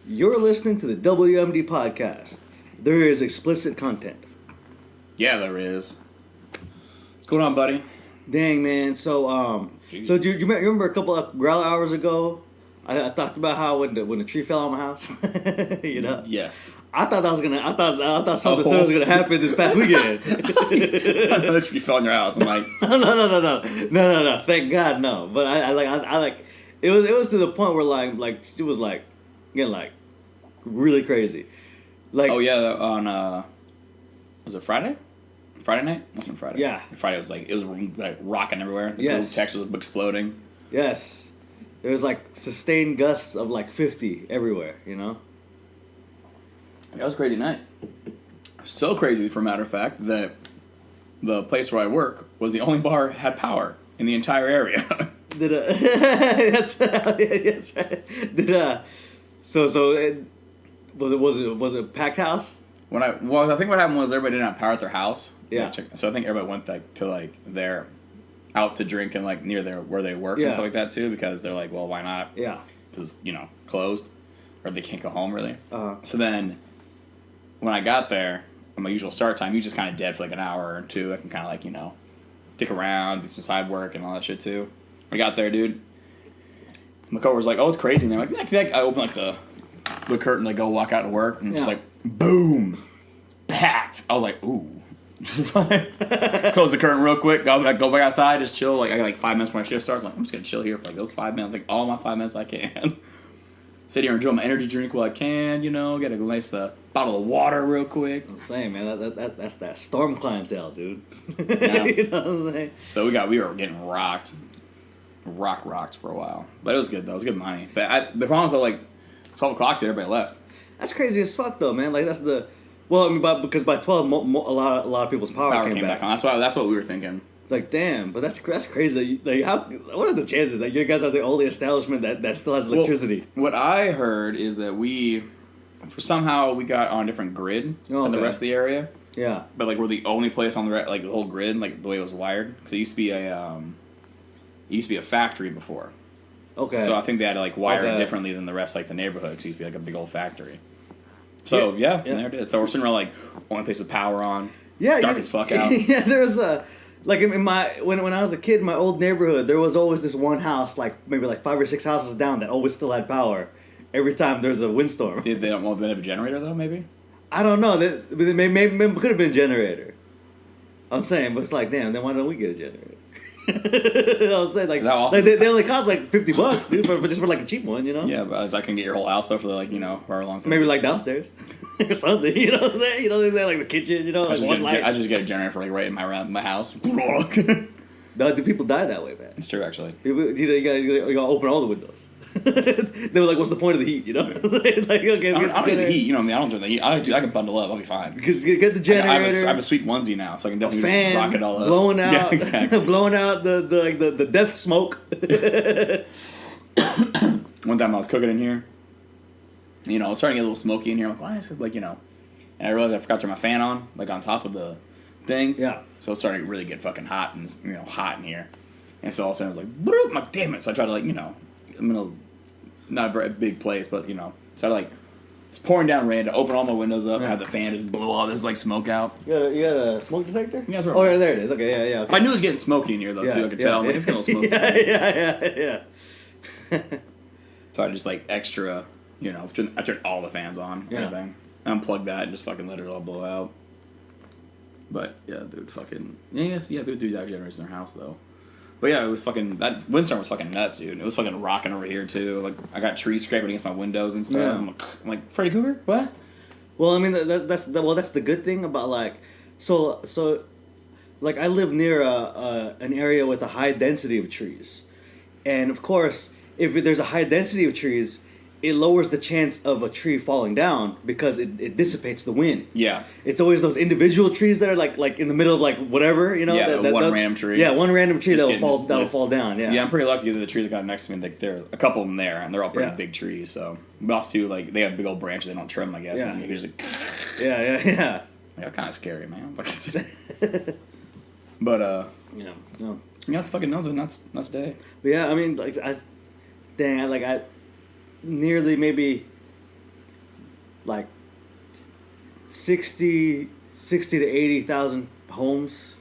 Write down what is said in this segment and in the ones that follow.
You're listening to the WMD podcast. There is explicit content. Yeah, there is. What's going on, buddy? Dang, man. So do you remember a couple of growler hours ago? I talked about how when the tree fell on my house. You know. Yes. I thought something was gonna happen this past weekend. Another tree fell on your house. I'm like, no. Thank God, no. But I like it was to the point where like it was like getting like really crazy. Like, oh yeah, on was it Friday? Friday night? Wasn't Friday? Yeah. Friday was like it was like rocking everywhere. The Yes. Texas was exploding. Yes. There was like sustained gusts of like 50 everywhere, you know? That was a crazy night. So crazy, for a matter of fact, that the place where I work was the only bar that had power in the entire area. That's right. Was it a packed house? I think what happened was everybody didn't have power at their house. Yeah. So I think everybody went to their out to drink and like near where they work and stuff like that too, because they're like, well, why not? Yeah. Because closed, or they can't go home really. Uh-huh. So then, when I got there, on my usual start time, you just kind of dead for like an hour or two. I can kind of like dick around, do some side work and all that shit too. I got there, dude. My coworker's like, oh, it's crazy. And they're like, I open like the curtain, like go walk out to work, and it's like, boom, packed. I was like, ooh. Just like, close the curtain real quick, go back outside, just chill. Like I got like 5 minutes when my shift starts. I'm like, I'm just gonna chill here for like those 5 minutes, like all my 5 minutes I can. Sit here and enjoy my energy drink while I can, get a nice bottle of water real quick. I'm saying, man, that's that storm clientele, dude. Yeah. You know what I'm saying? So we were getting rocked for a while, but it was good though. It was good money. But the problem is that like 12 o'clock, everybody left. That's crazy as fuck, though, man. Like because by 12, a lot of people's power came back on. That's what we were thinking. Like, damn, but that's crazy. Like, what are the chances that you guys are the only establishment that still has electricity? Well, what I heard is that somehow we got on a different grid than the rest of the area. Yeah. But like we're the only place on the whole grid, like the way it was wired, because it used to be a factory before. Okay. So I think they had to like wire it differently than the rest, like the neighborhood, because it used to be like a big old factory. So yeah, and there it is. So we're sitting around like only place with power on. Yeah. Dark as fuck out. Yeah, there was like when I was a kid in my old neighborhood, there was always this one house, like maybe like 5 or 6 houses down, that always still had power every time there's a windstorm. They don't have a generator though, maybe? I don't know. Maybe could have been a generator. I'm saying, but it's like, damn, then why don't we get a generator? I was saying, like they only cost like $50, dude, but just for like a cheap one, you know? Yeah, but I can get your whole house though for like however long. Maybe like downstairs or something. You know what I'm saying? You know, like the kitchen. You know, I just get a generator for like right in my house. No, do people die that way, man? It's true, actually. People, you gotta open all the windows. They were like, "What's the point of the heat?" You know, like, okay, I'm in the heat. You know what I mean? I don't do the heat. I can bundle up. I'll be fine. Because get the generator. I have a sweet onesie now, so I can definitely just rock it all up. Blowing out, yeah, exactly. blowing out the death smoke. One time I was cooking in here. It was starting to get a little smoky in here. I'm like, why is it like and I realized I forgot to turn my fan on, like on top of the thing. Yeah. So it's starting to really get fucking hot and hot in here. And so all of a sudden I was like, bloop, I'm like, damn it. So I tried to I'm in a not a very big place, but so I like it's pouring down rain to open all my windows up and have the fan just blow all this like smoke out. You got a smoke detector? Yeah, oh, yeah, there it is. Okay, yeah. Okay. I knew it was getting smoky in here though too. I could tell. Like, it's getting a little smoky. Yeah. So I just like extra, I turned all the fans on. Yeah. Everything. Unplugged that and just fucking let it all blow out. But yeah, dude, fucking people do have generators in their house though. But yeah, it was fucking that windstorm was fucking nuts, dude. It was fucking rocking over here too. Like I got trees scraping against my windows and stuff. Yeah. I'm like Freddy Krueger? What? Well, I mean that's the good thing about like so like I live near an area with a high density of trees, and of course if there's a high density of trees, it lowers the chance of a tree falling down because it dissipates the wind. Yeah. It's always those individual trees that are like in the middle of like whatever, Yeah, one random tree. Yeah, one random tree that'll fall down. Yeah. Yeah, I'm pretty lucky that the trees that got next to me, like there are a couple of them there, and they're all pretty big trees. So, but also too, like they have big old branches they don't trim, I guess. Yeah. And here's like, yeah. Yeah, kind of scary, man. But no. Yeah, it's fucking nuts day. But yeah, I mean, like I nearly maybe like 60 to 80,000 homes,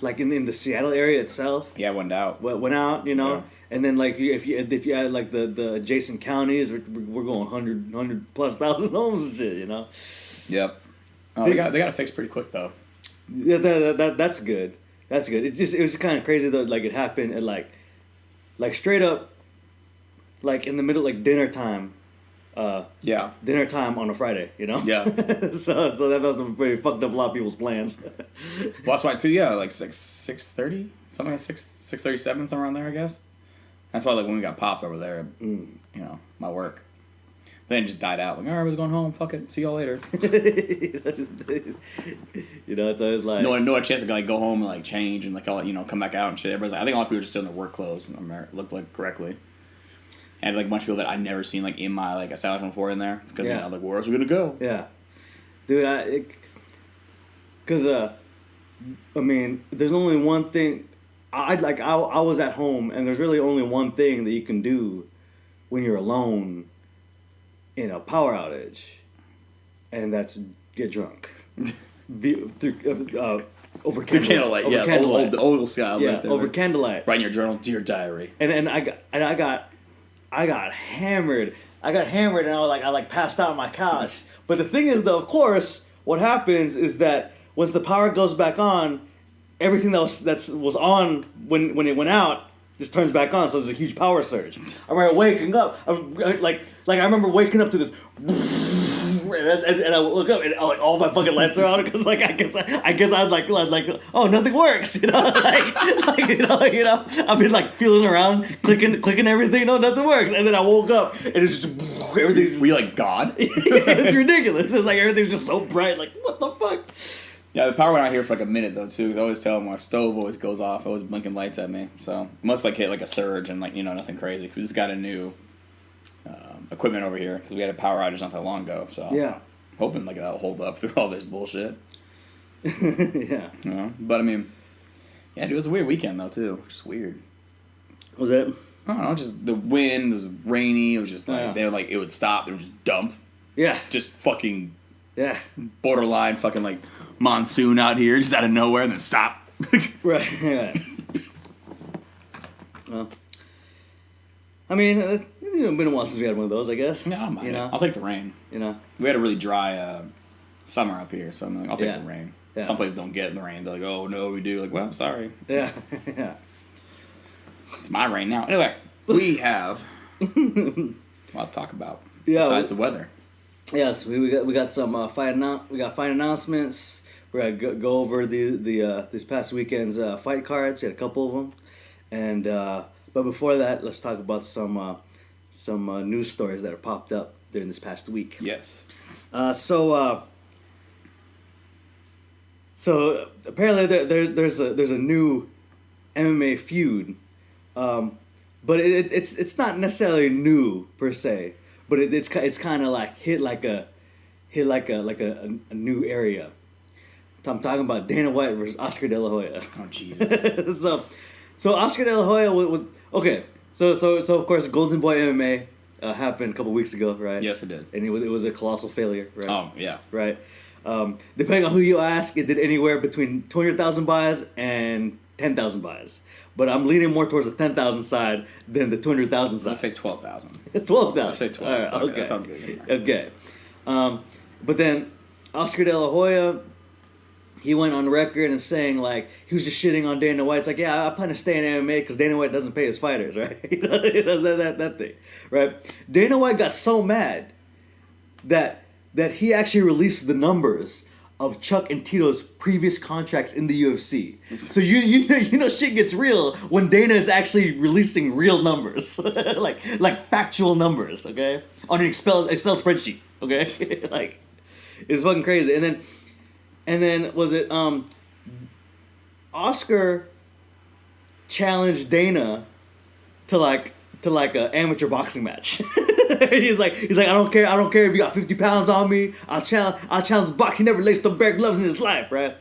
like in the Seattle area itself. Yeah, went out. Went out, you know. Yeah. And then like if you add like the adjacent counties, we're going 100 plus thousand homes and shit, you know. Yep. Oh, they got it fixed pretty quick though. Yeah, that's good. That's good. It was kind of crazy though. Like it happened at like straight up, like in the middle, like dinner time. Yeah. Dinner time on a Friday, you know. Yeah. so that was pretty fucked up a lot of people's plans. Well, that's why too. Yeah, like 6:30, something like 6:37, somewhere around there, I guess. That's why like when we got popped over there, you know, my work. Then it just died out. Like, all right, I was going home. Fuck it. See y'all later. You know, it's always like no chance to like go home and like change and like all come back out and shit. Everybody's like, I think a lot of people are just still in their work clothes and look like correctly. And like a bunch of people that I've never seen like in my like establishment before in there because like where else are we gonna go? Yeah, dude, because I mean, there's only one thing. I was at home and there's really only one thing that you can do when you're alone in a power outage, and that's get drunk. Over candlelight. The old style. Yeah, right there, over candlelight. Write in your journal, dear diary. And I got hammered. I passed out on my couch. But the thing is, though, of course, what happens is that once the power goes back on, everything that was on when it went out just turns back on. So there's a huge power surge. I remember waking up. I remember waking up to this, and I look up and like all my fucking lights are on because I guess I'd like oh, nothing works, you know, you know I've been like feeling around clicking everything, no, nothing works, and then I woke up and it's just everything's. Were you like God? It's ridiculous. It's like everything's just so bright. Like what the fuck? Yeah, the power went out here for like a minute though too. Cause I always tell them our stove always goes off, always blinking lights at me. So it must like hit like a surge and like nothing crazy. We just got a new equipment over here because we had a power outage not that long ago. So yeah, hoping like that'll hold up through all this bullshit. Yeah. You know? But I mean, yeah, it was a weird weekend though too. Just weird. Was it? I don't know. Just the wind. It was rainy. It was just like they were like it would stop. It would just dump. Yeah. Just fucking. Yeah. Borderline fucking like monsoon out here just out of nowhere and then stop. Right. Yeah. Well, I mean, it's been a while since we had one of those, I guess. Yeah, I don't mind it. I'll take the rain. You know, we had a really dry summer up here, so I'm like, I'll take the rain. Yeah. Some places don't get the rain. They're like, oh no, we do. Like, well, sorry. Yeah. Yeah. It's my rain now. Anyway, we have a lot to talk about. Besides the weather. Yes, we got some fight announcements. We're gonna go over the this past weekend's fight cards. We had a couple of them, and but before that, let's talk about some news stories that have popped up during this past week. Yes. So apparently there's a new MMA feud, but it's not necessarily new per se. But it's kind of like hit like a new area. I'm talking about Dana White versus Oscar De La Hoya. Oh Jesus! so Oscar De La Hoya was okay. So of course Golden Boy MMA happened a couple weeks ago, right? Yes, it did. And it was a colossal failure, right? Oh yeah. Right. Depending on who you ask, it did anywhere between 200,000 buys and 10,000 buys. But I'm leaning more towards the 10,000 side than the 200,000 side. Let's say 12,000. 12,000. Let's say 12. All right, okay. That sounds good. Okay. But then Oscar De La Hoya, he went on record and saying like he was just shitting on Dana White. It's like, yeah, I plan to stay in MMA because Dana White doesn't pay his fighters, right? He does that thing, right? Dana White got so mad that he actually released the numbers of Chuck and Tito's previous contracts in the UFC. So you know shit gets real when Dana is actually releasing real numbers, like factual numbers, okay, on an Excel spreadsheet, okay, like it's fucking crazy. And then was it Oscar challenged Dana to like an amateur boxing match. he's like I don't care if you got 50 pounds on me. I'll challenge Box. He never laced the bear gloves in his life, right?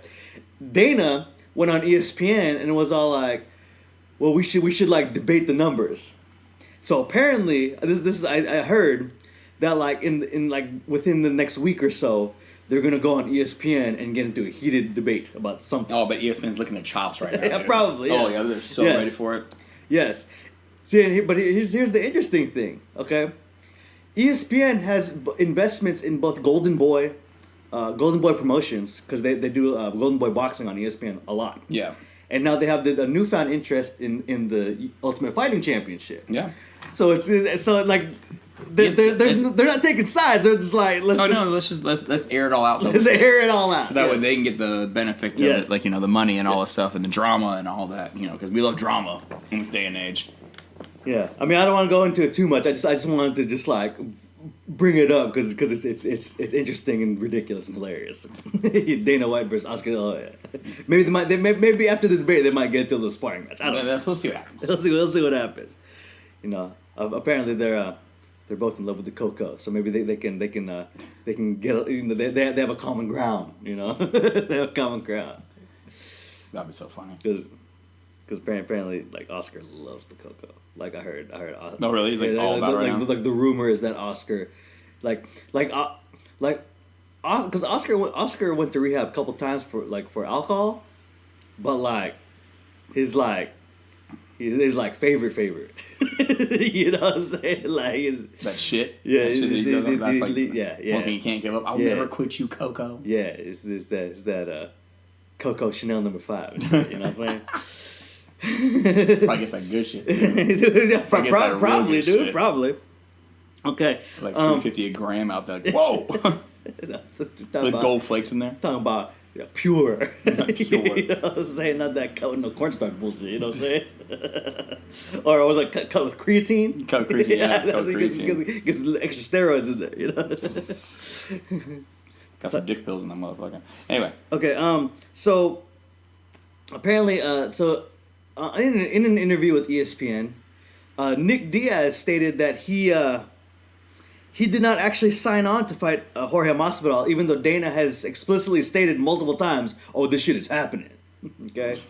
Dana went on ESPN and was all like, well, we should like debate the numbers. So apparently I heard that like in like within the next week or so, they're gonna go on ESPN and get into a heated debate about something. Oh, but ESPN's licking their chops right now. Yeah, probably. Yes. Oh yeah, they're so Yes. ready for it. Yes. See, but here's the interesting thing. Okay, ESPN has investments in both Golden Boy Promotions, because they do Golden Boy Boxing on ESPN a lot. Yeah. And now they have the newfound interest in the Ultimate Fighting Championship. Yeah. So like they're not taking sides. They're just like let's air it all out. Let's air it all out. So that way they can get the benefit of it, like the money and all the stuff and the drama and all that, because we love drama in this day and age. Yeah, I mean I don't want to go into it too much. I just wanted to just like bring it up because it's interesting and ridiculous and hilarious. Dana White versus Oscar De La Hoya. Maybe after the debate they might get into the sparring match. I don't know. Let's see what happens. We'll see what happens. Apparently they're both in love with the Coco, so maybe they can get they have a common ground. They have a common ground. That'd be so funny. Because apparently like Oscar loves the Coco. Like I heard. No, really? He's like all about it right now. Like the rumor is that Oscar, because Oscar went to rehab a couple times for alcohol, but like his favorite. You know what I'm saying? Like that shit. Yeah, that shit that he does. That's like yeah. one thing he can't give up. I'll never quit you, Coco. Yeah, it's that Coco Chanel No. 5. You know what I'm saying? Probably gets that good shit. Dude, probably, dude. Shit. Probably. Okay. Like $3.50 a gram out there. Whoa. With gold flakes in there. Talking about pure. Not pure. You know what I'm saying? Not that cut with no cornstarch bullshit. You know what I'm saying? Or was it cut with creatine? Cut with creatine. Yeah, cut with creatine. Gets extra steroids in there. You know. Got some dick pills in that motherfucker. Anyway. Okay. So apparently, in an interview with ESPN, Nick Diaz stated that he did not actually sign on to fight Jorge Masvidal, even though Dana has explicitly stated multiple times, "Oh, this shit is happening." Okay.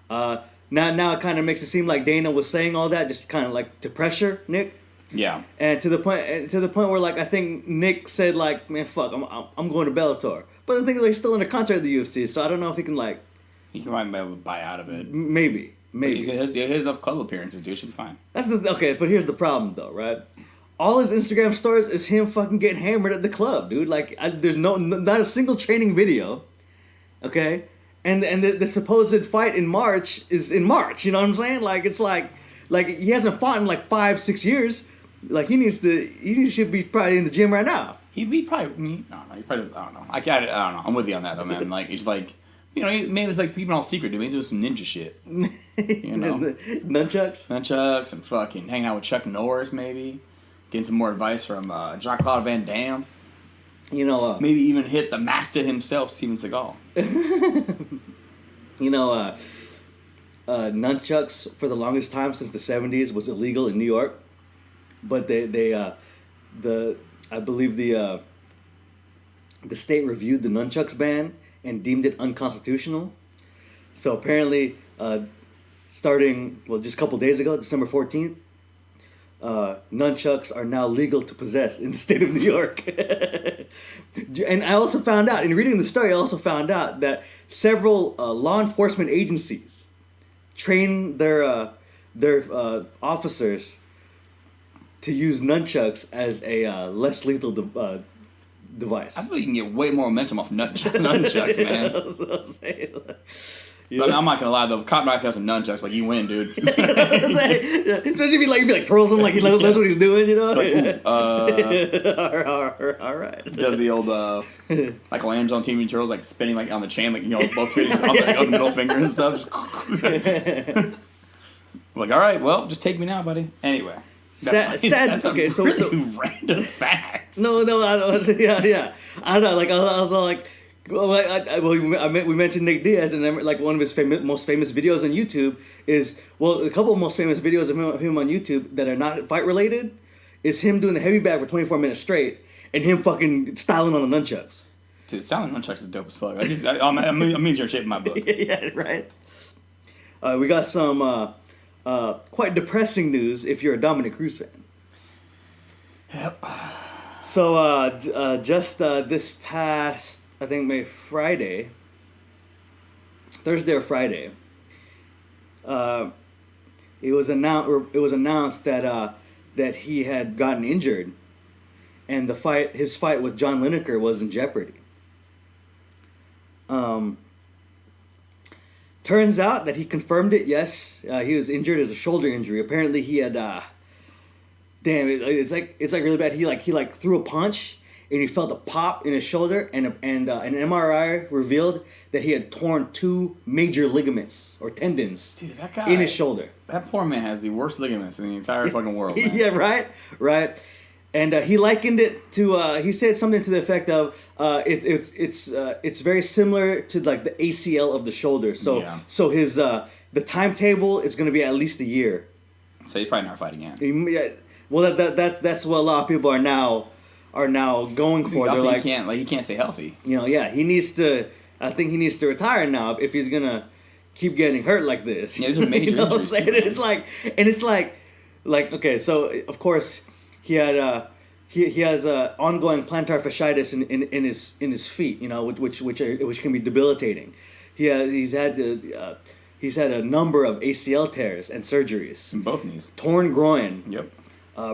Now it kind of makes it seem like Dana was saying all that just kind of like to pressure Nick. Yeah. And to the point where like I think Nick said like, "Man, fuck, I'm going to Bellator." But the thing is, like, he's still under contract with the UFC, so I don't know if he can like. He might be able to buy out of it. Maybe. He has enough club appearances, dude. Should be fine. Okay, but here's the problem, though, right? All his Instagram stories is him fucking getting hammered at the club, dude. Like, there's not a single training video, okay? And the supposed fight in March is in March. You know what I'm saying? Like, it's like he hasn't fought in like 5-6 years. Like, he should be probably in the gym right now. He probably. I don't know. He probably. I don't know. I don't know. I'm with you on that, though, man. Like, he's like. Maybe it's like keeping all secret, dude. He's doing some ninja shit. Nunchucks and fucking hanging out with Chuck Norris, maybe. Getting some more advice from Jean-Claude Van Damme. Maybe even hit the master himself, Steven Seagal. Nunchucks for the longest time since the 70s was illegal in New York, but I believe the state reviewed the nunchucks ban and deemed it unconstitutional. So apparently, starting just a couple days ago, December 14th, nunchucks are now legal to possess in the state of New York. And I also found out, in reading the story, that several law enforcement agencies train their officers to use nunchucks as a less lethal device. I feel you can get way more momentum off nunchucks, man. That's what I'm saying. I'm not gonna lie though. If Cotton Rice has some nunchucks, like you win, dude. Especially if he twirls them like he knows what he's doing, you know. All right. Does the old like lands on TV Turtles, like spinning like on the chain, like both fingers on the middle finger and stuff. Like, all right, well, just take me now, buddy. Anyway. Sad. Okay, so random facts. No, I don't. Yeah. I don't know. Like I was all like, we mentioned Nick Diaz, and then like one of his most famous videos on YouTube is a couple of most famous videos of him on YouTube that are not fight related is him doing the heavy bag for 24 minutes straight and him fucking styling on the nunchucks. Dude, styling nunchucks is dope as fuck. I'm easier shape in my book. Yeah, right. We got some. Quite depressing news if you're a Dominic Cruz fan. Yep. So just this past, I think maybe Friday, Thursday or Friday, it was announced that that he had gotten injured, and his fight with John Lineker was in jeopardy. Turns out that he confirmed it. Yes, he was injured as a shoulder injury. Apparently, he had. Damn, it's like really bad. He threw a punch and he felt a pop in his shoulder, and an MRI revealed that he had torn 2 major ligaments or tendons. Dude, that guy in his shoulder. That poor man has the worst ligaments in the entire fucking world. Man. Yeah, right. And he likened it to. He said something to the effect of, it's very similar to like the ACL of the shoulder. So his the timetable is going to be at least a year. So he's probably not fighting again. Yeah, well, that's what a lot of people are now going for. They're like, he can't stay healthy. He needs to. I think he needs to retire now if he's gonna keep getting hurt like this. Yeah, these are major injuries. It's like, okay, so of course he had he has ongoing plantar fasciitis in his feet, which can be debilitating. He's had a number of ACL tears and surgeries. In both knees. Torn groin. Yep.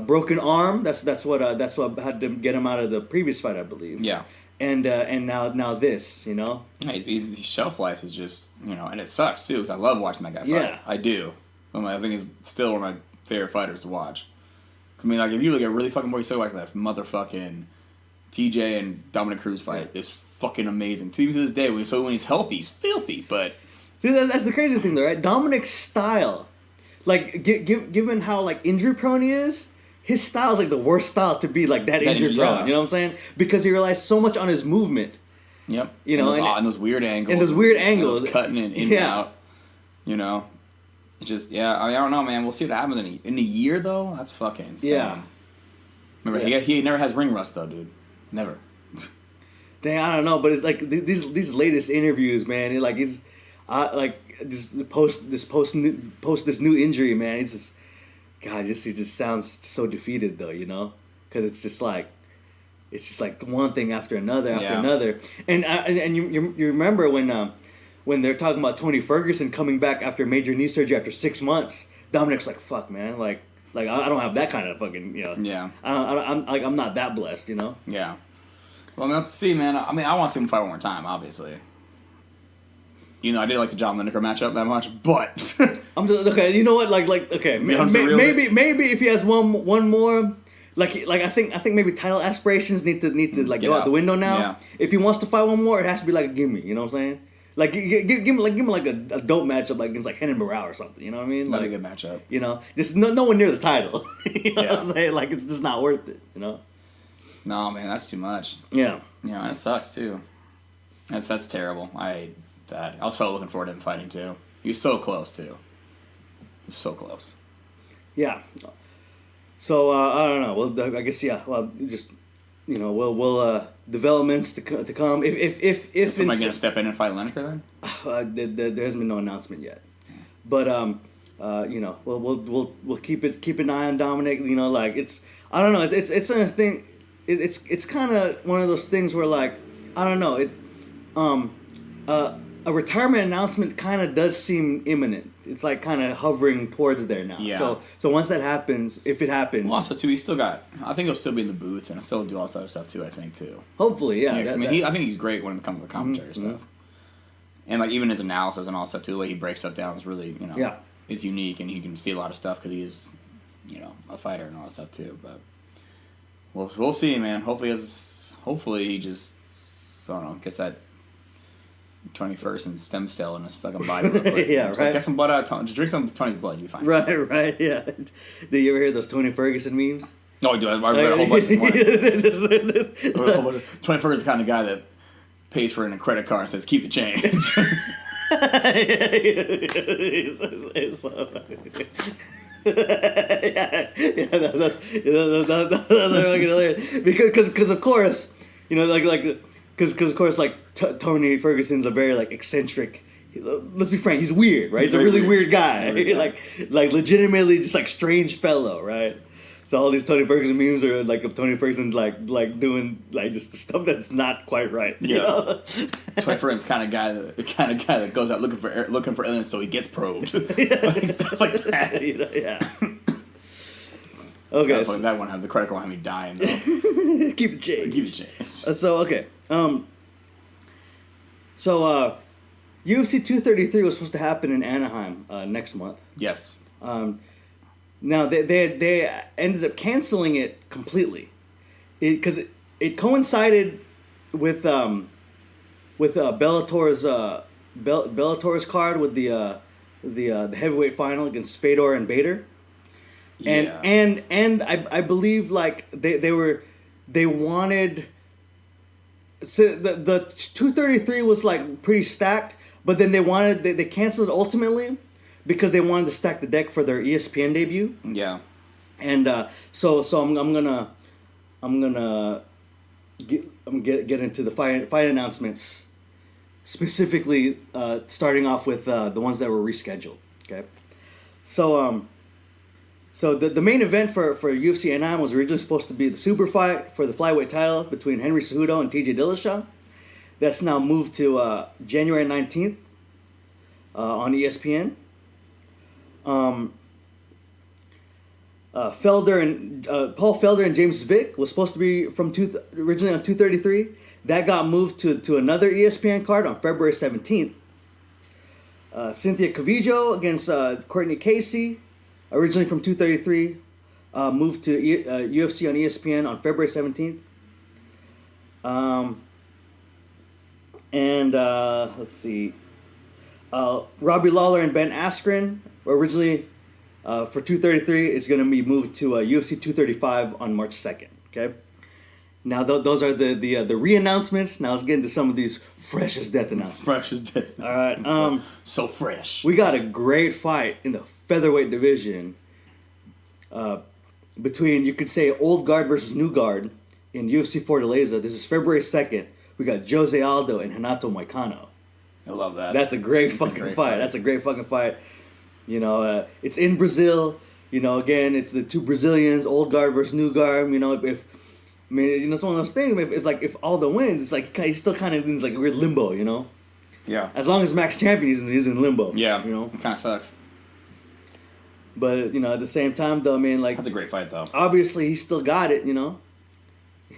Broken arm. That's what had to get him out of the previous fight, I believe. Yeah. And now this, Yeah, his shelf life is just, and it sucks too, because I love watching that guy fight. Yeah. I do. I think he's still one of my favorite fighters to watch. I mean, like, if you look at really fucking more, you still like that motherfucking TJ and Dominic Cruz fight is fucking amazing. Even to this day, when he's healthy, he's filthy, but... See, that's the crazy thing, though, right? Dominic's style, like, given how, like, injury-prone he is, his style is, like, the worst style to be, like, that injury-prone. Yeah. You know what I'm saying? Because he relies so much on his movement. Yep. And those weird angles. And those weird angles. And those cutting in and out. Just, I don't know, man. We'll see what happens in a year, though. That's fucking insane. Yeah. Remember, he never has ring rust, though, dude. Never. Dang, I don't know, but it's like these latest interviews, man. He's just post this new injury, man. It's just, God, he just sounds so defeated, though, because it's just like one thing after another after another, and you remember when they're talking about Tony Ferguson coming back after major knee surgery after 6 months, Dominic's like, fuck, man, like I don't have that kind of fucking, Yeah. I'm not that blessed, Yeah. Well, I'm going to have to see, man. I mean, I want to see him fight one more time, obviously. I didn't like the John Lineker matchup that much, but... I'm just, okay, you know what, okay, maybe if he has one more... I think maybe title aspirations need to go out the window now. Yeah. If he wants to fight one more, it has to be like a gimme. You know what I'm saying? Like give him a dope matchup like against like Renan Barão or something. You know what I mean? That'd be a good matchup. Just no one near the title. You know what I'm saying? Like it's just not worth it. No, man, that's too much. Yeah. And it sucks too. That's terrible. I hate that. I was so looking forward to him fighting too. He was so close too. He was so close. Yeah. So I don't know. Well, I guess Well, just we'll developments to come. If somebody gonna step in and fight Lineker then? There hasn't been no announcement yet, but we'll keep an eye on Dominic. It's I don't know. It's a thing. It's kind of one of those things where like I don't know. A retirement announcement kind of does seem imminent. It's like kind of hovering towards there now. Yeah. So once that happens, if it happens, well, also too, he's still got. I think he'll still be in the booth and he'll still do all this other stuff too. I think too. Hopefully, yeah. I think he's great when it comes to the commentary stuff, and like even his analysis and all that stuff too. The way he breaks stuff down is really it's unique, and you can see a lot of stuff because he's a fighter and all that stuff too. But we'll see, man. Hopefully he just I don't know gets that Tony Ferguson stem cell in a fucking body real quick. Yeah, right. Like, get some blood out of Tony. Just drink some of Tony's blood, you'll be fine. Right, yeah. Did you ever hear those Tony Ferguson memes? No, I do. I read a whole bunch this morning. Tony Ferguson's the kind of guy that pays for it in a credit card and says, keep the change. That's really hilarious. Because of course, because of course, like Tony Ferguson's a very like eccentric. Let's be frank, he's weird, right? He's a really weird guy, like legitimately just like strange fellow, right? So all these Tony Ferguson memes are like of Tony Ferguson like doing like just stuff that's not quite right. You know? Tony Ferguson's kind of guy that goes out looking for aliens, so he gets probed. Like, stuff like that. You know, yeah. Okay. So, that one had the credit won't have me dying though. Keep the change. Keep the change. So okay. So UFC 233 was supposed to happen in Anaheim next month. Yes. Now they ended up canceling it completely, because it coincided with Bellator's Bellator's card with the heavyweight final against Fedor and Bader, and I believe like they wanted. So the 233 was like pretty stacked, but then they canceled it ultimately because they wanted to stack the deck for their ESPN debut. Yeah. And so I'm gonna get into the fight announcements, specifically starting off with the ones that were rescheduled. Okay. So the main event for UFC Anaheim was originally supposed to be the super fight for the flyweight title between Henry Cejudo and TJ Dillashaw. That's now moved to January 19th on ESPN. Paul Felder and James Vick was supposed to be originally on 233. That got moved to another ESPN card on February 17th. Cynthia Cavijo against Courtney Casey, originally from 233, moved to UFC on ESPN on February 17th. Let's see. Robbie Lawler and Ben Askren, originally for 233, is going to be moved to UFC 235 on March 2nd. Okay. Now those are the re-announcements. Now let's get into some of these fresh as death announcements. Fresh as death. All right. So fresh. We got a great fight in the featherweight division between, you could say, old guard versus new guard in UFC Fortaleza. This is February 2nd. We got Jose Aldo and Renato Moicano. I love that. That's a great fucking fight. That's a great fucking fight. You know, it's in Brazil. You know, again, it's the two Brazilians, old guard versus new guard. You know, it's one of those things. If Aldo wins, it's like he's still kind of in like weird limbo. You know. Yeah. As long as Max champion, he's in limbo. Yeah. You know. It kind of sucks. But, you know, at the same time, though, I mean, like... That's a great fight, though. Obviously, he still got it, you know?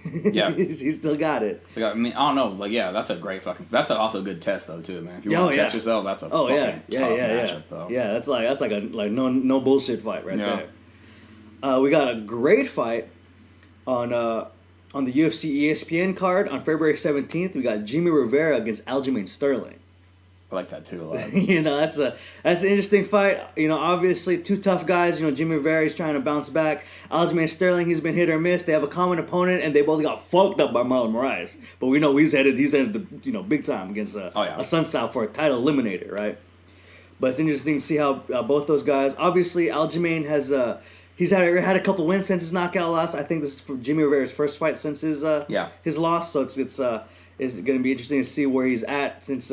Yeah. he still got it. Like, I mean, I don't know. Like, yeah, that's a great fucking... That's also a good test, though, too, man. If you want to test yourself, that's a tough matchup, though. Yeah, that's like a no bullshit fight right there. We got a great fight on the UFC ESPN card on February 17th. We got Jimmy Rivera against Aljamain Sterling. I like that too a lot. You know, that's an interesting fight. You know, obviously two tough guys. You know, Jimmy Rivera, he's trying to bounce back. Aljamain Sterling, he's been hit or miss. They have a common opponent, and they both got fucked up by Marlon Moraes. But we know he's headed to, big time against a Sunsao for a title eliminator, right? But it's interesting to see how both those guys. Obviously, Aljamain has he's had a couple wins since his knockout loss. I think this is for Jimmy Rivera's first fight since his loss. So it's going to be interesting to see where he's at since.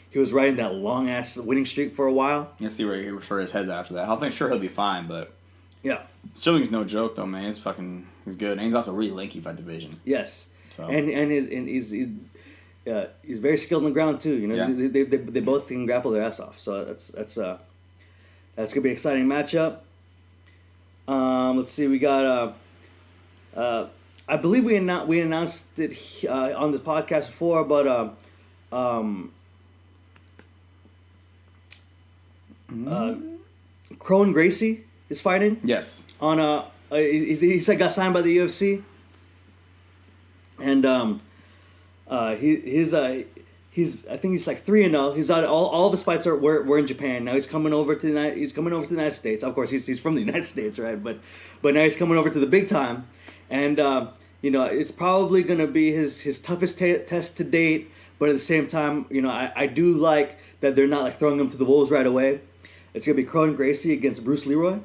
He was riding that long ass winning streak for a while. You see where his head's after that. I think sure he'll be fine, but yeah, Sterling's no joke though, man. He's good, and he's also really lanky for that division. Yes, so he's very skilled on the ground too. You know, they both can grapple their ass off. So that's gonna be an exciting matchup. Let's see, we got I believe we announced it on the podcast before, but Crone Gracie is fighting. Yes. On he got signed by the UFC, and he's I think he's like 3-0. He's out. All of his fights were in Japan. Now he's coming over to the United States. Of course, he's from the United States, right? But now he's coming over to the big time, and it's probably gonna be his toughest test to date. But at the same time, I do like that they're not like throwing him to the wolves right away. It's gonna be Crone Gracie against Bruce Leroy.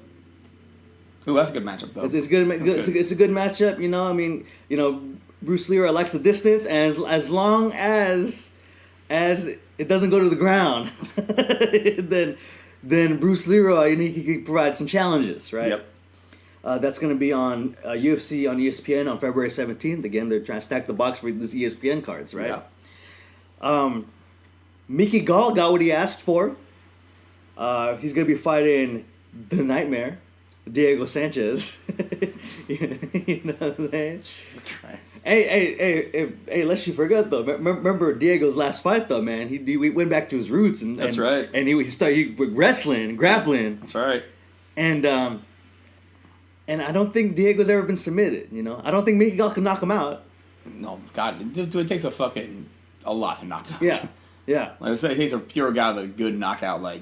Ooh, that's a good matchup though. It's good. It's a good matchup. Bruce Leroy likes the distance, and as long as it doesn't go to the ground, then Bruce Leroy, he can provide some challenges, right? Yep. That's going to be on UFC on ESPN on February 17th. Again, they're trying to stack the box for this ESPN cards, right? Yeah. Mickey Gall got what he asked for. He's going to be fighting the Nightmare, Diego Sanchez. You know what I'm saying? Jesus Christ. Hey, lest you forget though. Remember Diego's last fight though, man. He went back to his roots and That's right. And he started wrestling, grappling. That's right. And I don't think Diego's ever been submitted. You know, I don't think Mickey Gall can knock him out. No, God, it takes a lot to knock him out. Yeah, yeah. Like I said, he's a pure guy with a good knockout, Yeah.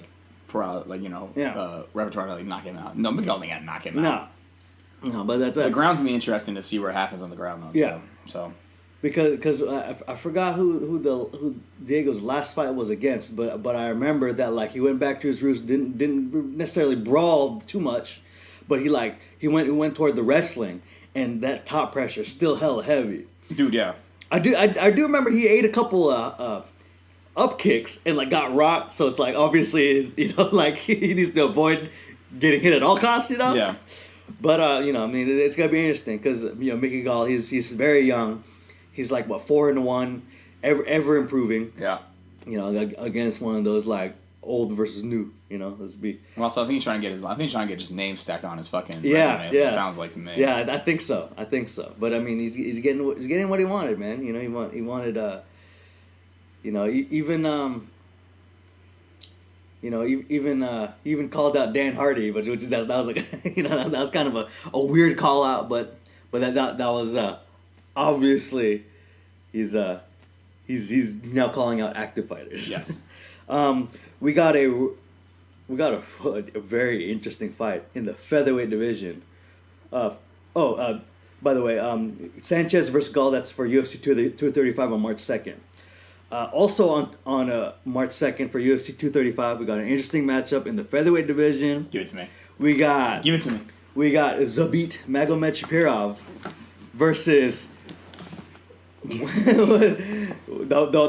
repertoire to knock him out. No, Miguel's ain't gonna knock him out. No, but that's The ground's gonna be interesting to see what happens on the ground though. Yeah. So. Because I forgot who Diego's last fight was against, but I remember that like he went back to his roots, didn't necessarily brawl too much, but he went toward the wrestling, and that top pressure still hella heavy. Dude, yeah. I do remember he ate a couple up kicks and like got rocked, so it's like obviously is like he needs to avoid getting hit at all costs, Yeah. But I mean it's gonna be interesting because Mickey Gall he's very young. He's like 4-1, ever improving. Yeah. Against one of those like old versus new. Let's be. Well, so I think he's trying to get his name stacked on his fucking resume. Yeah. It sounds like to me. Yeah, I think so. But I mean, he's getting what he wanted, man. He wanted even called out Dan Hardy, but that was like that was kind of a weird call out, but that was obviously he's now calling out active fighters. Yes. We got a very interesting fight in the featherweight division. By the way, Sanchez versus Gall, that's for UFC 235 on March 2nd. Also on March 2nd for UFC 235, we got an interesting matchup in the featherweight division. Give it to me. Give it to me. We got Zabit Magomed versus the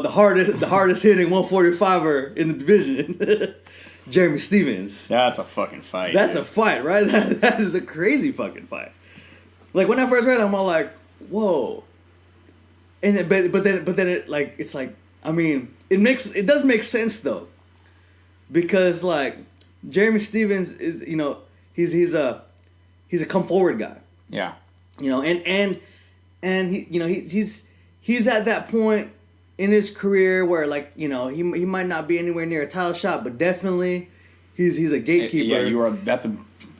hardest hitting 145er in the division, Jeremy Stevens. That's a fucking fight. That's a fight, right? That is a crazy fucking fight. Like when I first read it, I'm all like, whoa. And then, but then it's like, I mean, it does make sense though, because like Jeremy Stevens is he's a come forward guy. Yeah. And he's at that point in his career where like he might not be anywhere near a title shot, but definitely he's a gatekeeper. Yeah,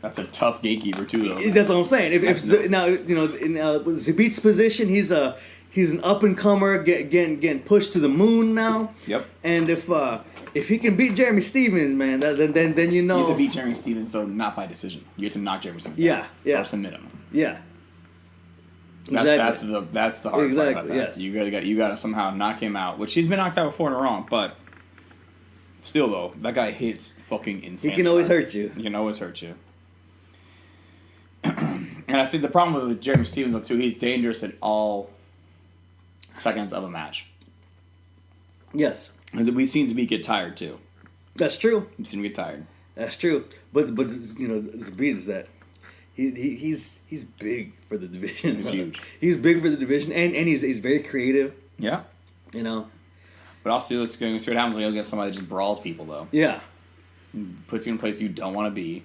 that's a tough gatekeeper too, though. That's what I'm saying. In Zabit's position, he's an up and comer, getting pushed to the moon now. Yep. And if he can beat Jeremy Stevens, man, then you have to beat Jeremy Stevens though, not by decision. You have to knock Jeremy Stevens out. Yeah. Or submit him. Yeah. That's the hard part about that. Yes. You gotta somehow knock him out, which he's been knocked out before in a row, but still though, that guy hits fucking insane. He can always hurt you. He can always hurt you. And I think the problem with Jeremy Stevens though too, he's dangerous at all seconds of a match. Yes. Because we seem to get tired too. That's true. We seem to get tired. That's true. But Zabit is that he's big for the division. He's huge. He's big for the division, and he's very creative. Yeah. But also, let's see what happens when you get somebody that just brawls people though. Yeah. Puts you in a place you don't want to be,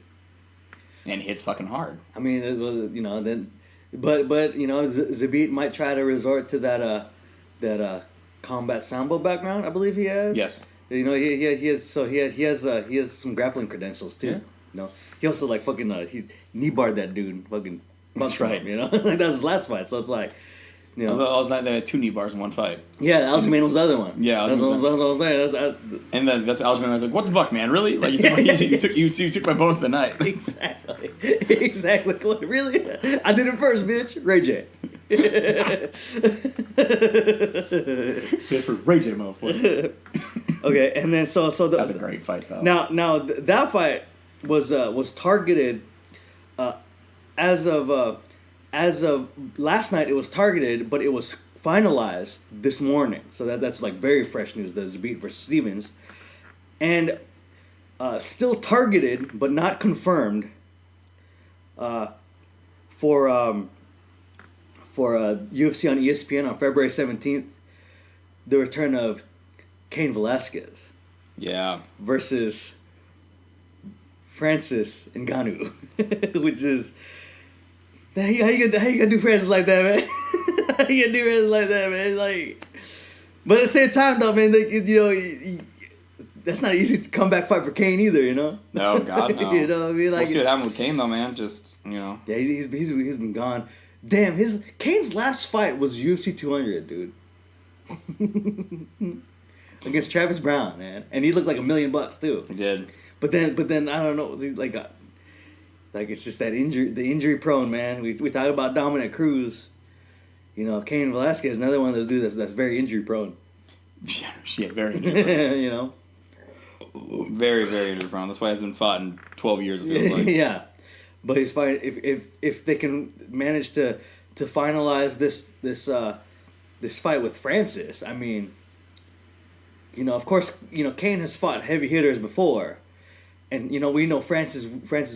and hits fucking hard. I mean, but Zabit might try to resort to that combat sambo background. I believe he has. Yes. He has some grappling credentials too. Yeah. He also like fucking he knee barred that dude. Fucking. That's right. Him, like that was his last fight. So it's like. I was like, they had 2 knee bars in one fight. Yeah, Aljamain was the other one. Yeah, that's what I'm saying. And then that's Aljamain. I was like, "What the fuck, man? Really? Like you took my bones tonight." Exactly. Really? I did it first, bitch. Ray J. Good for Ray J, motherfucker. Okay, and then so that's a great fight though. Now that fight was targeted as of last night. It was targeted, but it was finalized this morning. So that's like very fresh news. The Zabit versus Stevens, and still targeted but not confirmed. for UFC on ESPN on February 17th, the return of Cain Velasquez. Yeah. Versus Francis Ngannou, which is how you gonna do Francis like that, man? How you gonna do Francis like that, man? Like, but at the same time, though, man, like, that's not an easy comeback fight for Cain either, you know. No, God, no. You know what I mean? Like, we'll see what happened with Cain, though, man. Just Yeah, he's been gone. Damn, Cain's last fight was UFC 200, dude. Against Travis Brown, man, and he looked like $1 million too. He did. But then I don't know, like it's just that injury prone, man. We talk about Dominic Cruz, Cain Velasquez, another one of those dudes that's very injury prone. Yeah, very injury prone. You know, very, very injury prone. That's why he hasn't been fought in 12 years. It feels like. Yeah, but he's fighting. If they can manage to finalize this fight with Francis, I mean. Of course, Cain has fought heavy hitters before. And, we know Francis'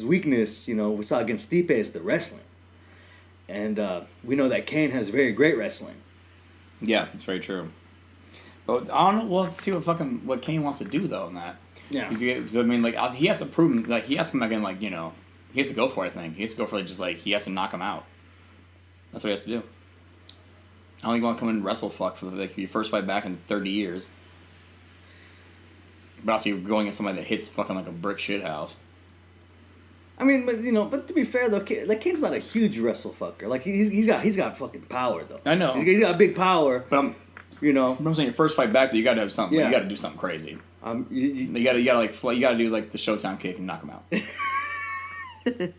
weakness, we saw against Stipe is the wrestling. And we know that Cain has very great wrestling. Yeah, it's very true. But I don't know, we'll see what Cain wants to do, though, in that. Yeah. I mean, like, he has to prove, like, he has to come back in, like, he has to go for it, I think. He has to go for it, just, like, he has to knock him out. That's what he has to do. I don't think you want to come in and wrestle fuck for, like, your first fight back in 30 years. But also you're going at somebody that hits fucking like a brick shit house. I mean, but to be fair though, Cain's not a huge wrestle fucker. Like he's got fucking power though. I know. He's got big power. But I'm saying your first fight back, you got to have something. Yeah. You got to do something crazy. You got to do like the Showtime kick and knock him out.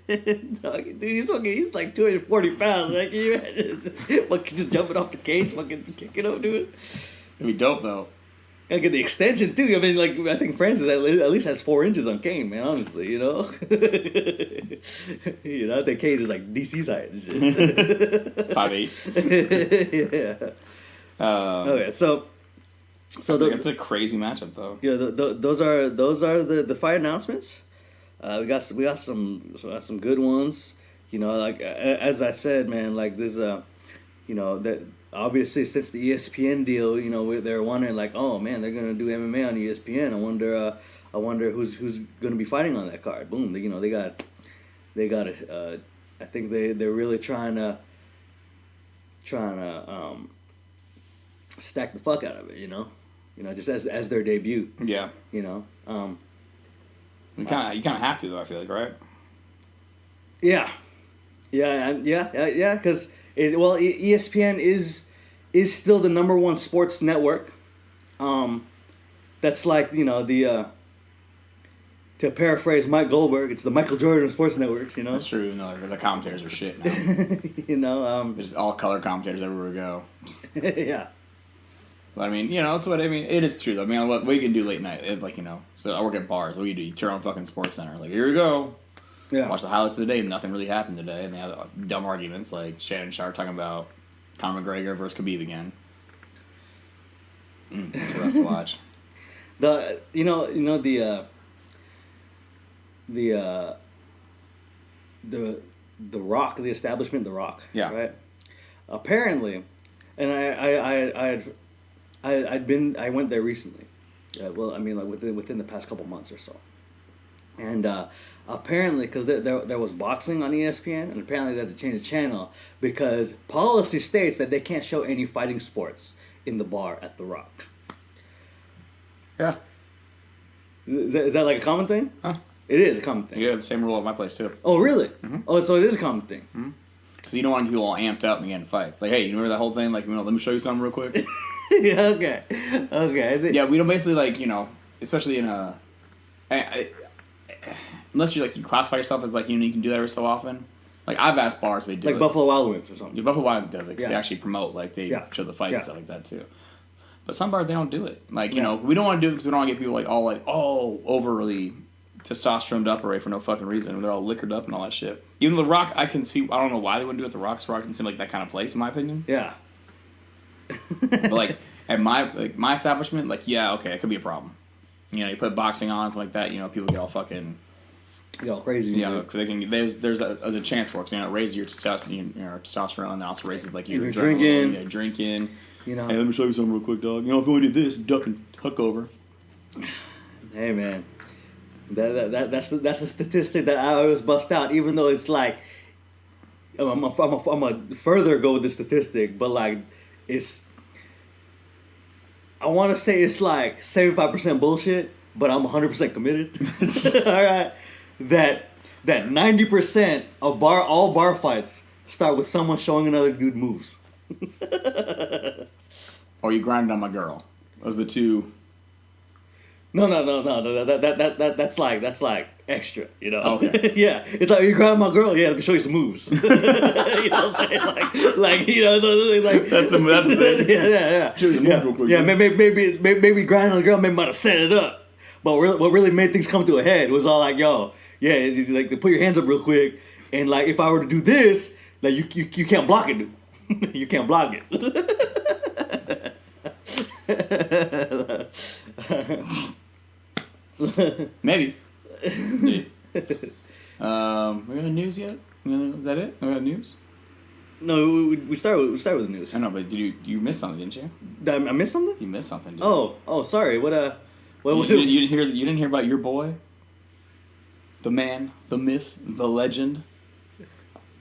Dude, he's like 240 pounds. Like, can you imagine? Fucking just jumping off the cage, fucking kicking up, dude. It'd be dope though. I get the extension too. I mean, like I think Francis at least has 4 inches on Cain, man. Honestly, I think Cain is like DC's height and shit. 5'8". Yeah. Okay, so it's a crazy matchup though. Yeah, those are the fight announcements. We got some good ones. Like as I said, man, like there's that. Obviously, since the ESPN deal, they're wondering like, oh man, they're gonna do MMA on ESPN. I wonder who's gonna be fighting on that card. Boom, they got it. I think they're really trying to stack the fuck out of it. Just as their debut. Yeah. You kind of have to though. I feel like, right? Yeah. Because. ESPN is still the number one sports network. That's like to paraphrase Mike Goldberg, it's the Michael Jordan of sports networks. That's true. No, the commentators are shit now. There's all color commentators everywhere we go. Yeah. But I mean, it's what I mean. It is true though. I mean, what you can do late night, So I work at bars. What do? You turn on fucking Sports Center. Like, here we go. Yeah. Watch the highlights of the day. Nothing really happened today, and they have dumb arguments like Shannon Sharp talking about Conor McGregor versus Khabib again. It's rough to watch. The Rock, the establishment, The Rock. Yeah. Right. Apparently, and I went there recently. Within the past couple months or so. And apparently, because there was boxing on ESPN, and apparently they had to change the channel because policy states that they can't show any fighting sports in the bar at The Rock. Yeah. Is that like a common thing? Huh. It is a common thing. You have the same rule at my place, too. Oh, really? Mm-hmm. Oh, so it is a common thing. Because you don't want people all amped up in the end of fights. Like, hey, you remember that whole thing? Like, let me show you something real quick? Yeah, okay. Yeah, we don't basically, especially in a... unless you classify yourself as you can do that every so often. Like I've asked bars they do like it. Buffalo Wild Wings or something. Yeah, Buffalo Wild Wings does it because Yeah. they actually promote they show the fights and Yeah. stuff like that too. But some bars they don't do it. We don't want to do it because we don't want to get people all overly testosteroned up already for no fucking reason. They're all liquored up and all that shit. Even The Rock, I can see. I don't know why they wouldn't do it. The Rock doesn't seem like that kind of place in my opinion. Yeah. But at my establishment, yeah, okay, it could be a problem. You put boxing on, something like that. People get all fucking Yo, crazy. You know, 'cause they can. There's a chance for it. 'Cause, it raises your testosterone, and also raises like your drinking. You know. Hey, let me show you something real quick, dog. You know, if you only did this, duck and huck over. Hey, man. That's a statistic that I always bust out, even though it's like I'm a further go with the statistic, but like it's. I want to say it's like 75% bullshit, but I'm 100% committed. All right, that 90% of all bar fights start with someone showing another dude moves. Or you grinded on my girl. Those are the two. No. That's like extra, you know. Okay. Yeah, it's like you grab my girl. Yeah, let me show you some moves. You know what I'm saying? Like you know, so like that's the thing. Yeah. Show you some moves real quick. Yeah, maybe grinding on the girl, maybe might have set it up. But what really made things come to a head was all like, yo, yeah, like put your hands up real quick, and like if I were to do this, like you can't block it, dude. You can't block it. Maybe. Yeah. We got the news yet? Is that it? We got news? No, we start with the news. I know, but you missed something, didn't you? Did I miss something? You missed something. Didn't Oh, sorry. What you didn't hear about your boy, the man, the myth, the legend,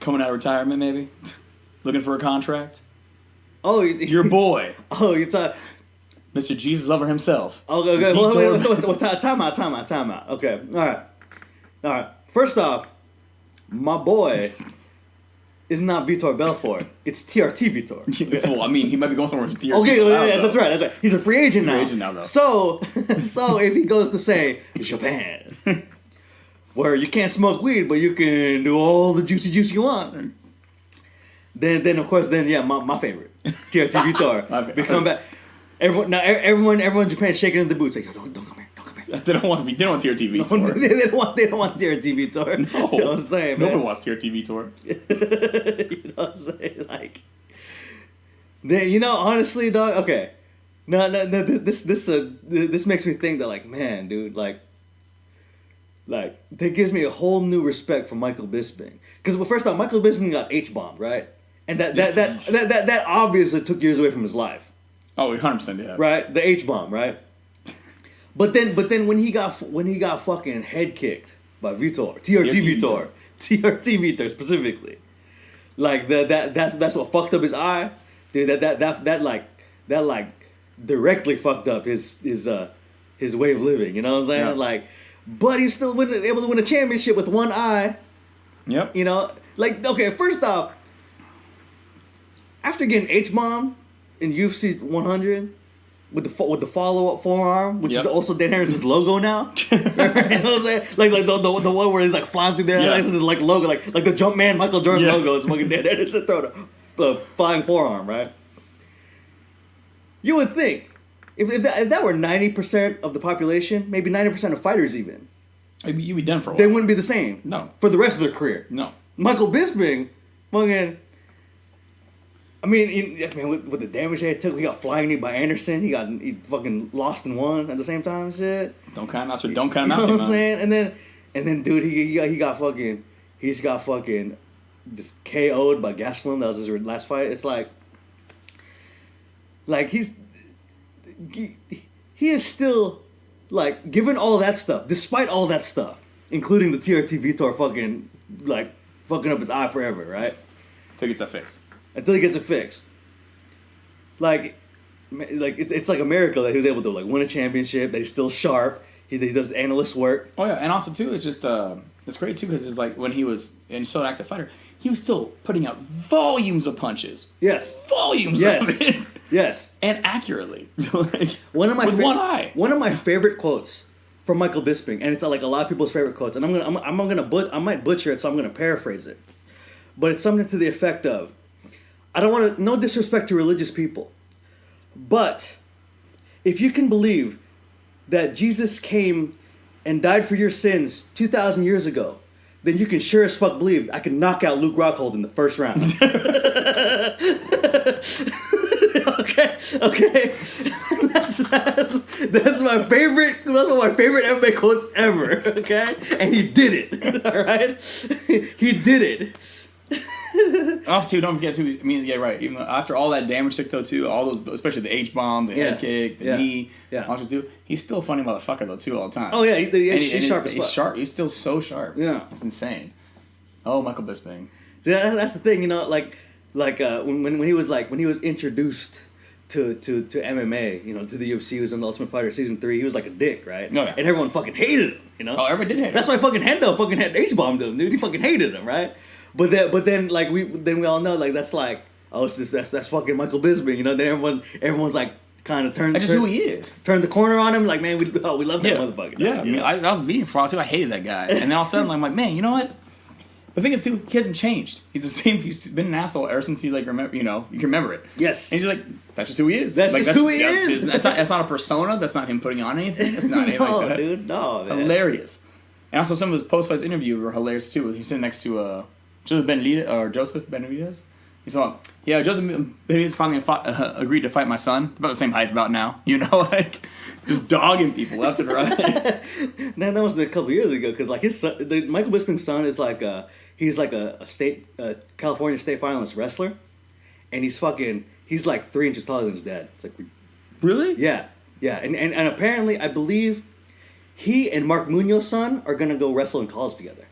coming out of retirement, maybe looking for a contract. Oh, your boy. Oh, you're talking. Mr. Jesus Lover himself. Okay. Well, time out. Okay. All right. First off, my boy is not Vitor Belfort. It's TRT Vitor. Okay. Well, I mean, he might be going somewhere with TRT. Okay, yeah, that's right. He's a free agent now. Though. So if he goes to say Japan, where you can't smoke weed, but you can do all the juicy juice you want, then of course, my favorite TRT Vitor. We come back. Everyone in Japan shaking in the boots like, yo, don't come here. They don't want TRT Vitor. No, they don't want TRT Vitor. No. You know what I'm saying, man? Nobody wants TRT Vitor. You know what I'm saying? Like, honestly, dog. Okay, no. This makes me think that, like, man, dude, like that gives me a whole new respect for Michael Bisping. Because first off, Michael Bisping got H-bombed, right? And that obviously took years away from his life. Oh, 100% yeah. Right, the H-bomb, right? But then when he got fucking head kicked by TRT Vitor specifically, like that's what fucked up his eye, dude. That directly fucked up his way of living. You know what I'm saying? Yeah. Like, but he's still able to win a championship with one eye. Yep. You know, like, okay, first off, after getting H-bomb in UFC 100. With the follow-up forearm, which is also Dan Harris's logo now. You know what I'm saying? Like the one where he's like flying through there, like this is like logo, like the Jumpman Michael Jordan logo is fucking Dan Harrison throwing the flying forearm, right? You would think if that were 90% of the population, maybe 90% of fighters even, you'd be done for a while. They wouldn't be the same. No. For the rest of their career. No. Michael Bisping, fucking. I mean, with the damage they took, he got flying knee by Anderson. He fucking lost and won at the same time. Shit. Don't count him out. Don't count him out. You know what I'm saying? And then, dude, he got fucking just KO'd by Gastelum. That was his last fight. It's like he is still, like, given all that stuff, despite all that stuff, including the TRT Vitor fucking up his eye forever, right? Till he gets that fixed. Until he gets it fixed. Like it's like a miracle that he was able to, like, win a championship, that he's still sharp, he does analyst work. Oh yeah, and also too, it's just it's great too, because it's like when he was still an active fighter, he was still putting out volumes of punches. Yes. Volumes of it. Yes. And accurately. With one eye. One of my favorite quotes from Michael Bisping, and it's like a lot of people's favorite quotes, and I might butcher it, so I'm gonna paraphrase it. But it's something to the effect of, I don't want to, no disrespect to religious people, but if you can believe that Jesus came and died for your sins 2,000 years ago, then you can sure as fuck believe I can knock out Luke Rockhold in the first round. Okay. That's my favorite that's one of my favorite MMA quotes ever. Okay, and he did it. All right, he did it. Also, too, don't forget too. I mean, yeah, right. Even after all that damage took though, too, all those, especially the H bomb, the head kick, the knee, all that too. He's still a funny motherfucker though, too, all the time. Oh yeah, he's sharp as fuck. He's sharp. He's still so sharp. Yeah, it's insane. Oh, Michael Bisping. See, that's the thing, you know, like when he was introduced to MMA, you know, to the UFC, he was in the Ultimate Fighter season 3. He was like a dick, right? Oh, yeah. And everyone fucking hated him, you know. Oh, everyone did hate him. That's why fucking Hendo fucking had H-bombed him, dude. He fucking hated him, right? But then we all know like that's like that's fucking Michael Bisping, you know. Then everyone's like kind of turned. That's just who he is. Turned the corner on him, like man, we love that motherfucker. Yeah, I mean, I was beating for a while too. I hated that guy, and then all of a sudden I'm like, man, you know what? The thing is, too, he hasn't changed. He's the same. He's been an asshole ever since he remember. You know, you can remember it. Yes. And he's like, that's just who he is. That's just who he is. That's not a persona. That's not him putting on anything. That's not anything like that. Dude, no, man. Hilarious. And also, some of his post-fight interviews were hilarious too. He's sitting next to Joseph Benavidez. He's like, yeah, Joseph Benavidez finally agreed to fight my son. About the same height about now. You know, like just dogging people left and right. Man, that was a couple years ago because like his son, Michael Bisping's son is like he's like a California state finalist wrestler, and he's like 3 inches taller than his dad. It's like, really? Yeah, and apparently I believe he and Mark Munoz's son are gonna go wrestle in college together.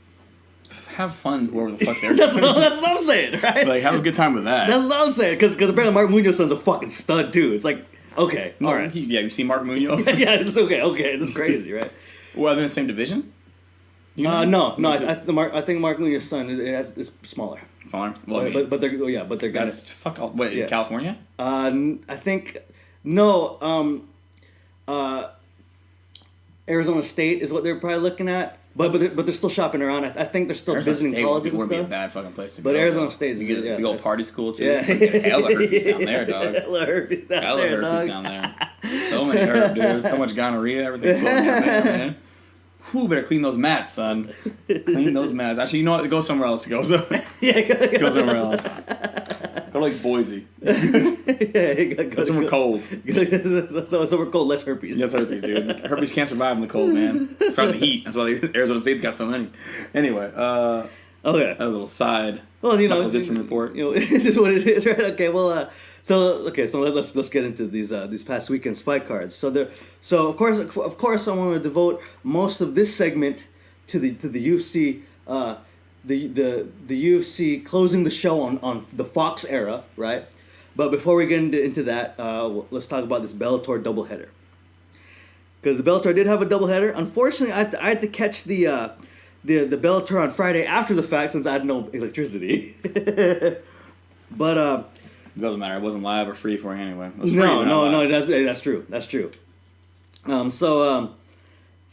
Have fun, whoever the fuck they're that's what I'm saying, right? Like, have a good time with that. That's what I'm saying, because apparently Mark Munoz's son's a fucking stud too. It's like, okay, all right. Yeah, you see Mark Munoz? Yeah, it's okay, that's crazy, right? Well, they're in the same division? No. I think Mark Munoz's son is smaller. Smaller? Well, but they're gonna. That's fuck all. Wait, in California? I think no. Arizona State is what they're probably looking at. But they're still shopping around. I think they're still Arizona visiting State colleges and would be a stuff. bad fucking place to go. But Arizona State is big old party school too. Yeah, hella herpes down there, dog. Hella herpes down there. So many herpes, dude. So much gonorrhea. Everything floating down there, man. Whew, better clean those mats, son. Clean those mats. Actually, you know what? Go somewhere else. Go somewhere somewhere else. Go like Boise. Go somewhere cold. Somewhere cold, less herpes. Yes, herpes, dude. Herpes can't survive in the cold, man. It's from the heat. That's why Arizona State's got so many. Anyway, okay. That was a little side. Well, you know, this report. You know, it's just what it is, right? Okay, well, so let's get into these past weekend's fight cards. So of course I want to devote most of this segment to the UFC. The UFC closing the show on the Fox era, right? But before we get into that, let's talk about this Bellator doubleheader. Because the Bellator did have a doubleheader. Unfortunately, I had to catch the Bellator on Friday after the fact since I had no electricity. But it doesn't matter. It wasn't live or free for you anyway. It was free, no. That's true. That's true. So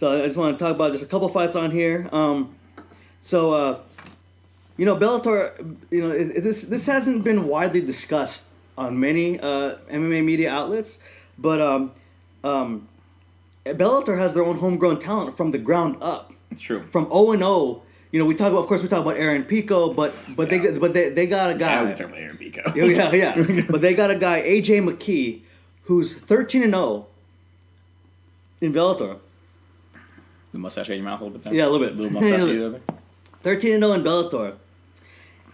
I just want to talk about just a couple fights on here. You know, Bellator, you know, this hasn't been widely discussed on many MMA media outlets, but Bellator has their own homegrown talent from the ground up. It's true. From 0-0, you know, we talk about Aaron Pico, but they got a guy. Yeah, we talk about Aaron Pico. Yeah. But they got a guy, AJ McKee, who's 13-0 in Bellator. The mustache in your mouth a little bit. Yeah, a little bit. Little mustache. 13-0 in Bellator,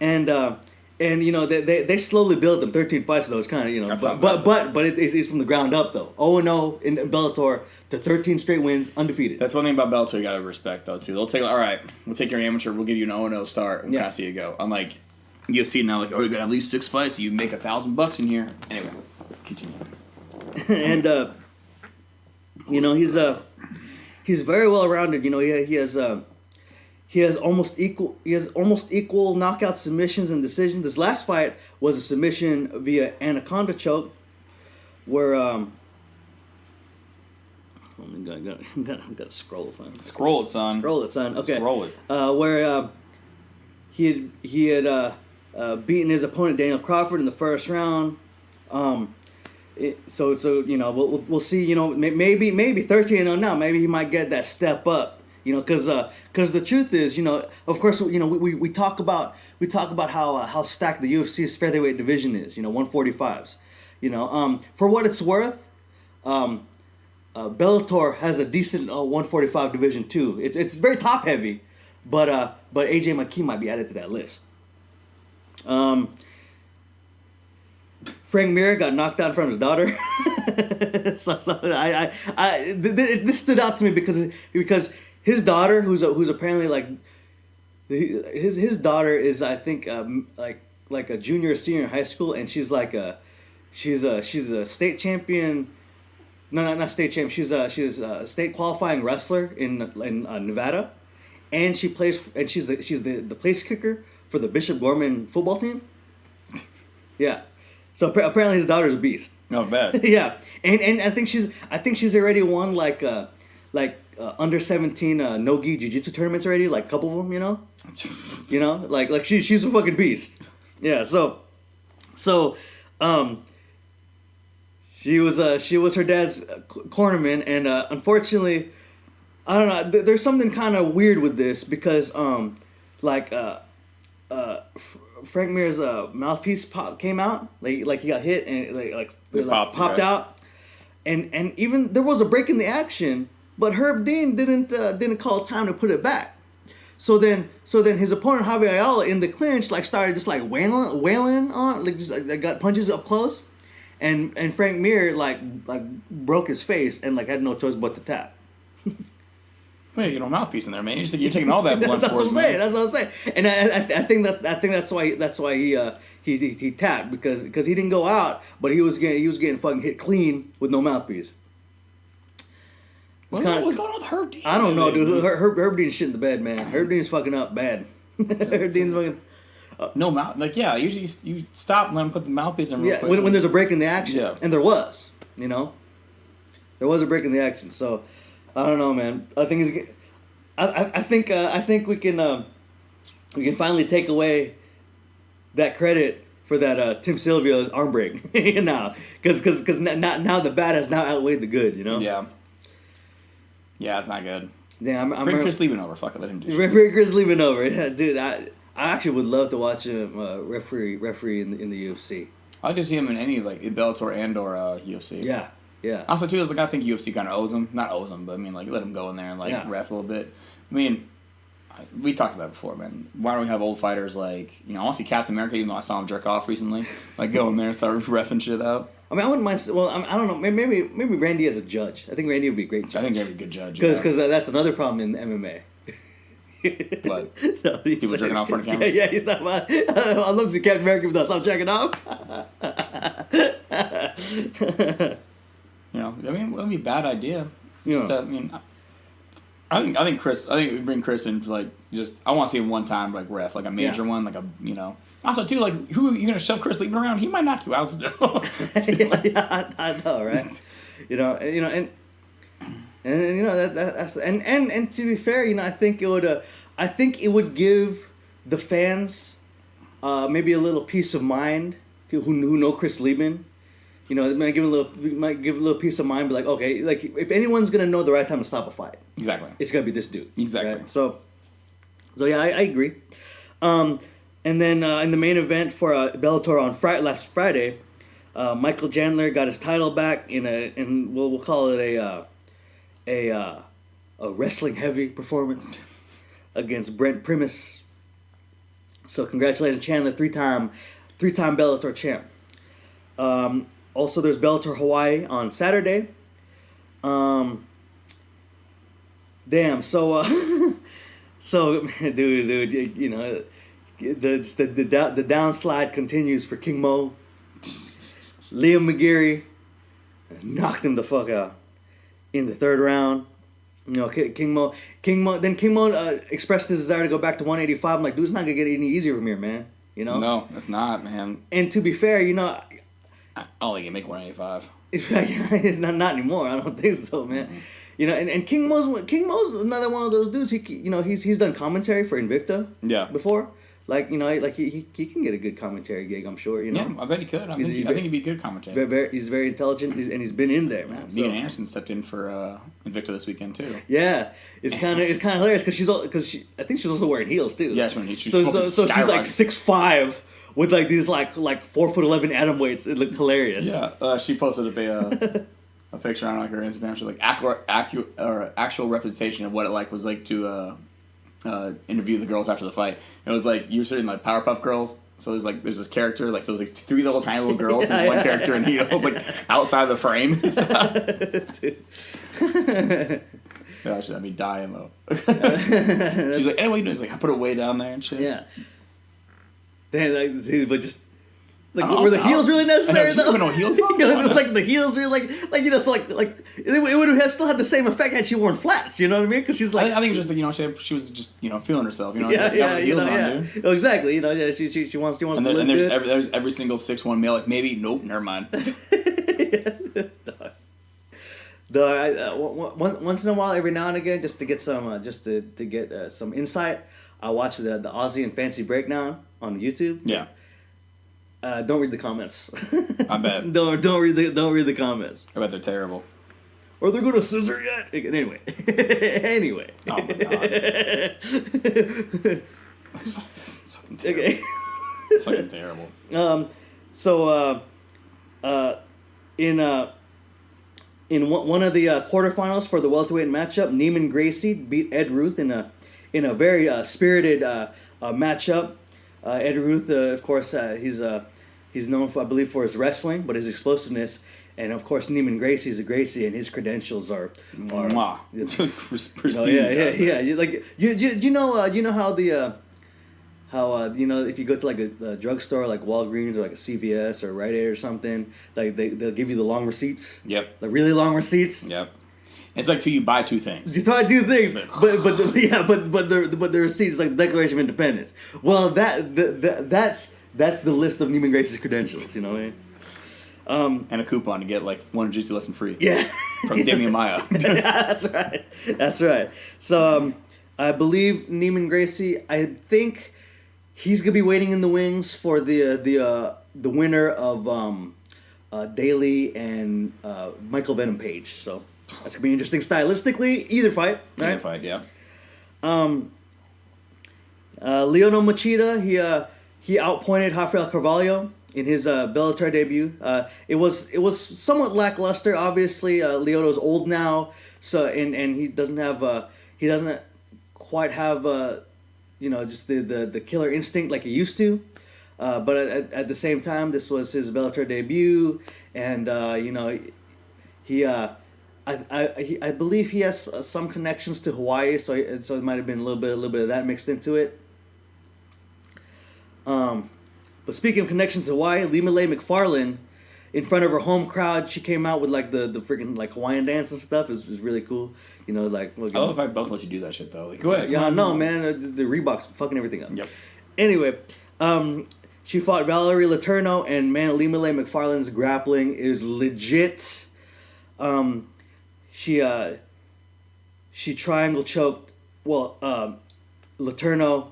and you know they slowly build them. 13 fights though, it's kind of, you know, but it's from the ground up though. 0-0 in Bellator to 13 straight wins, undefeated. That's one thing about Bellator you gotta respect though too. They'll take, all right, we'll take your amateur, we'll give you an 0-0 start, and kind of see you go. Unlike UFC now, like, oh, you got at least 6 fights, you make $1,000 in here. Anyway, continue. And you know, he's very well rounded. You know, he has almost equal knockout submissions and decisions. This last fight was a submission via anaconda choke, where gotta scroll it, son. Scroll it, son. Okay. Scroll it. Where he had beaten his opponent Daniel Crawford in the first round. So you know, we'll see. You know, maybe 13-0 now. Maybe he might get that step up. You know, because the truth is, you know, of course, you know, we talk about how stacked the UFC's featherweight division is. You know, 145s. You know, for what it's worth, Bellator has a decent 145 division too. It's very top heavy, but AJ McKee might be added to that list. Frank Mir got knocked out in front of his daughter. This stood out to me because his daughter, who's apparently like his daughter is, I think, like a junior or senior in high school, and she's a state champion. No, not state champion. She's a state qualifying wrestler in Nevada, and she's the place kicker for the Bishop Gorman football team. Yeah. So apparently his daughter's a beast. Not bad. Yeah, and I think she's already won under 17 no-gi jiu-jitsu tournaments already, like a couple of them, like she's a fucking beast. Yeah, so she was her dad's cornerman, and unfortunately, I don't know, there's something kind of weird with this because Frank Mir's mouthpiece came out, like he got hit and it popped out, and even there was a break in the action, but Herb Dean didn't call time to put it back. So then his opponent Javier Ayala in the clinch started just wailing on, got punches up close, and Frank Mir broke his face and had no choice but to tap. Wait, mouthpiece in there, man. You're taking all that blunt That's force. That's what I'm saying. And I think that's why he tapped because he didn't go out, but he was getting fucking hit clean with no mouthpiece. What's going on with Herb Dean? I don't know, dude. Herb Dean's shit in the bed, man. Herb Dean's fucking up bad. Herb Dean's fucking. No mouth. Usually you stop and let him put the mouthpiece in real quick. When there's a break in the action. Yeah. And there was, there was a break in the action. So, I don't know, man. I think I think we can finally take away that credit for that Tim Sylvia arm break now, because now the bad has now outweighed the good, Yeah. Yeah, it's not good. Yeah, Bring Chris Lieben over. Fuck it, let him do shit. Bring Chris Lieben over. Yeah, dude, I actually would love to watch him referee in the UFC. I'd like to see him in any in Bellator and or UFC. Yeah. Yeah. Also, too, I think UFC kind of owes him. Not owes him, but let him go in there and ref a little bit. We talked about it before, man. Why don't we have old fighters I want to see Captain America, even though I saw him jerk off recently. Go in there and start reffing shit out. I wouldn't mind. Well, I don't know. Maybe Randy as a judge. I think Randy would be a great judge. I think Randy'd be a good judge. Because that's another problem in MMA. What? People jerking off in front of cameras? Yeah, he's not bad. I love to see Captain America, but stop jerking off. It wouldn't be a bad idea. Yeah. I think we bring Chris in I want to see him one time ref, a major one, Also, too, who are you going to shove Chris Lieben around? He might knock you out still. I know, right? And to be fair, I think it would give the fans maybe a little peace of mind who know Chris Lieben. It might give a little peace of mind. Be okay, if anyone's gonna know the right time to stop a fight, exactly, it's gonna be this dude. Exactly. Right? So yeah, I agree. And then in the main event for Bellator on last Friday, Michael Chandler got his title back in we'll call it a wrestling heavy performance against Brent Primus. So congratulations, Chandler, three-time Bellator champ. Also, there's Bellator Hawaii on Saturday. Damn. So dude, the downslide continues for King Mo. Liam McGeary knocked him the fuck out in the third round. King Mo expressed his desire to go back to 185. I'm like, dude, it's not gonna get any easier from here, man. No, it's not, man. And to be fair, I don't think you make 185. It's not anymore. I don't think so, man. Mm-hmm. And King Mo's another one of those dudes. He's done commentary for Invicta. Yeah. Before, he can get a good commentary gig. I'm sure. Yeah, I bet he could. I think he'd be a good commentator. He's very intelligent, and he's been in there, man. Megan Anderson stepped in for Invicta this weekend too. Yeah, it's kind of hilarious because I think she's also wearing heels too. Yeah, she's so she's 6'5". With these 4'11" atom weights, it looked hilarious. Yeah, she posted a picture on like her Instagram. She's like actual representation of what it like was like to interview the girls after the fight. It was like you were sitting like Powerpuff Girls. So there's this character like so it was like three little tiny little girls and one character and he was like outside the frame and stuff. Gosh, that'd be dying though. She's like, hey, what you doing? He's like, I put it way down there and shit. Yeah. Damn, like, dude, but just like were the heels really necessary though? No heels on? Like the heels are like you know, so like it would have still had the same effect had she worn flats. You know what I mean? Because she's like, I think it's just she was just feeling herself. You know, heels on, dude. Oh, exactly. You know, yeah, she wants to and look there's good. there's every single 6'1" male like maybe nope, never mind. Once in a while, every now and again, just to get some some insight, I watch the Aussie and Fancy Breakdown on YouTube. Yeah. Don't read the comments. I bet. don't read the comments. I bet they're terrible. Are they going to scissor yet? Anyway. Oh my god. That's fucking terrible. Okay. It's fucking terrible. In one of the quarterfinals for the welterweight matchup, Neiman Gracie beat Ed Ruth in a very spirited matchup. Ed Ruth, of course, he's known for, I believe, for his wrestling, but his explosiveness, and of course, Neiman Gracie is a Gracie, and his credentials are pristine. Yeah. Like you know how the if you go to like a drugstore like Walgreens or like a CVS or Rite Aid or something, like they'll give you the long receipts. Yep. Like really long receipts. Yep. It's like till you buy two things. You try to do things, but the receipt is like the Declaration of Independence. Well, that's the list of Neiman Gracie's credentials. You know what I mean? And a coupon to get like one juicy lesson free. Yeah. From Damian Maya. Yeah, that's right. So I believe Neiman Gracie. I think he's gonna be waiting in the wings for the winner of Daly and Michael Venom Page. So. That's gonna be interesting stylistically. Either fight, right? Either fight, yeah. Leono Machida, he outpointed Rafael Carvalho in his Bellator debut. It was somewhat lackluster. Obviously, Leono's old now, so and he doesn't quite have just the killer instinct like he used to. But at the same time, this was his Bellator debut, and he. I believe he has some connections to Hawaii, so it might have been a little bit of that mixed into it. But speaking of connections to Hawaii, Limile McFarlane, in front of her home crowd, she came out with like the freaking like Hawaiian dance and stuff. It was really cool. You know, like. I love if I both let you do that shit though. Like, go ahead. Yeah, no, man, the Reebok's fucking everything up. Yep. Anyway, she fought Valerie Letourneau, and man, Limile McFarlane's grappling is legit. She triangle choked. Well, Letourneau.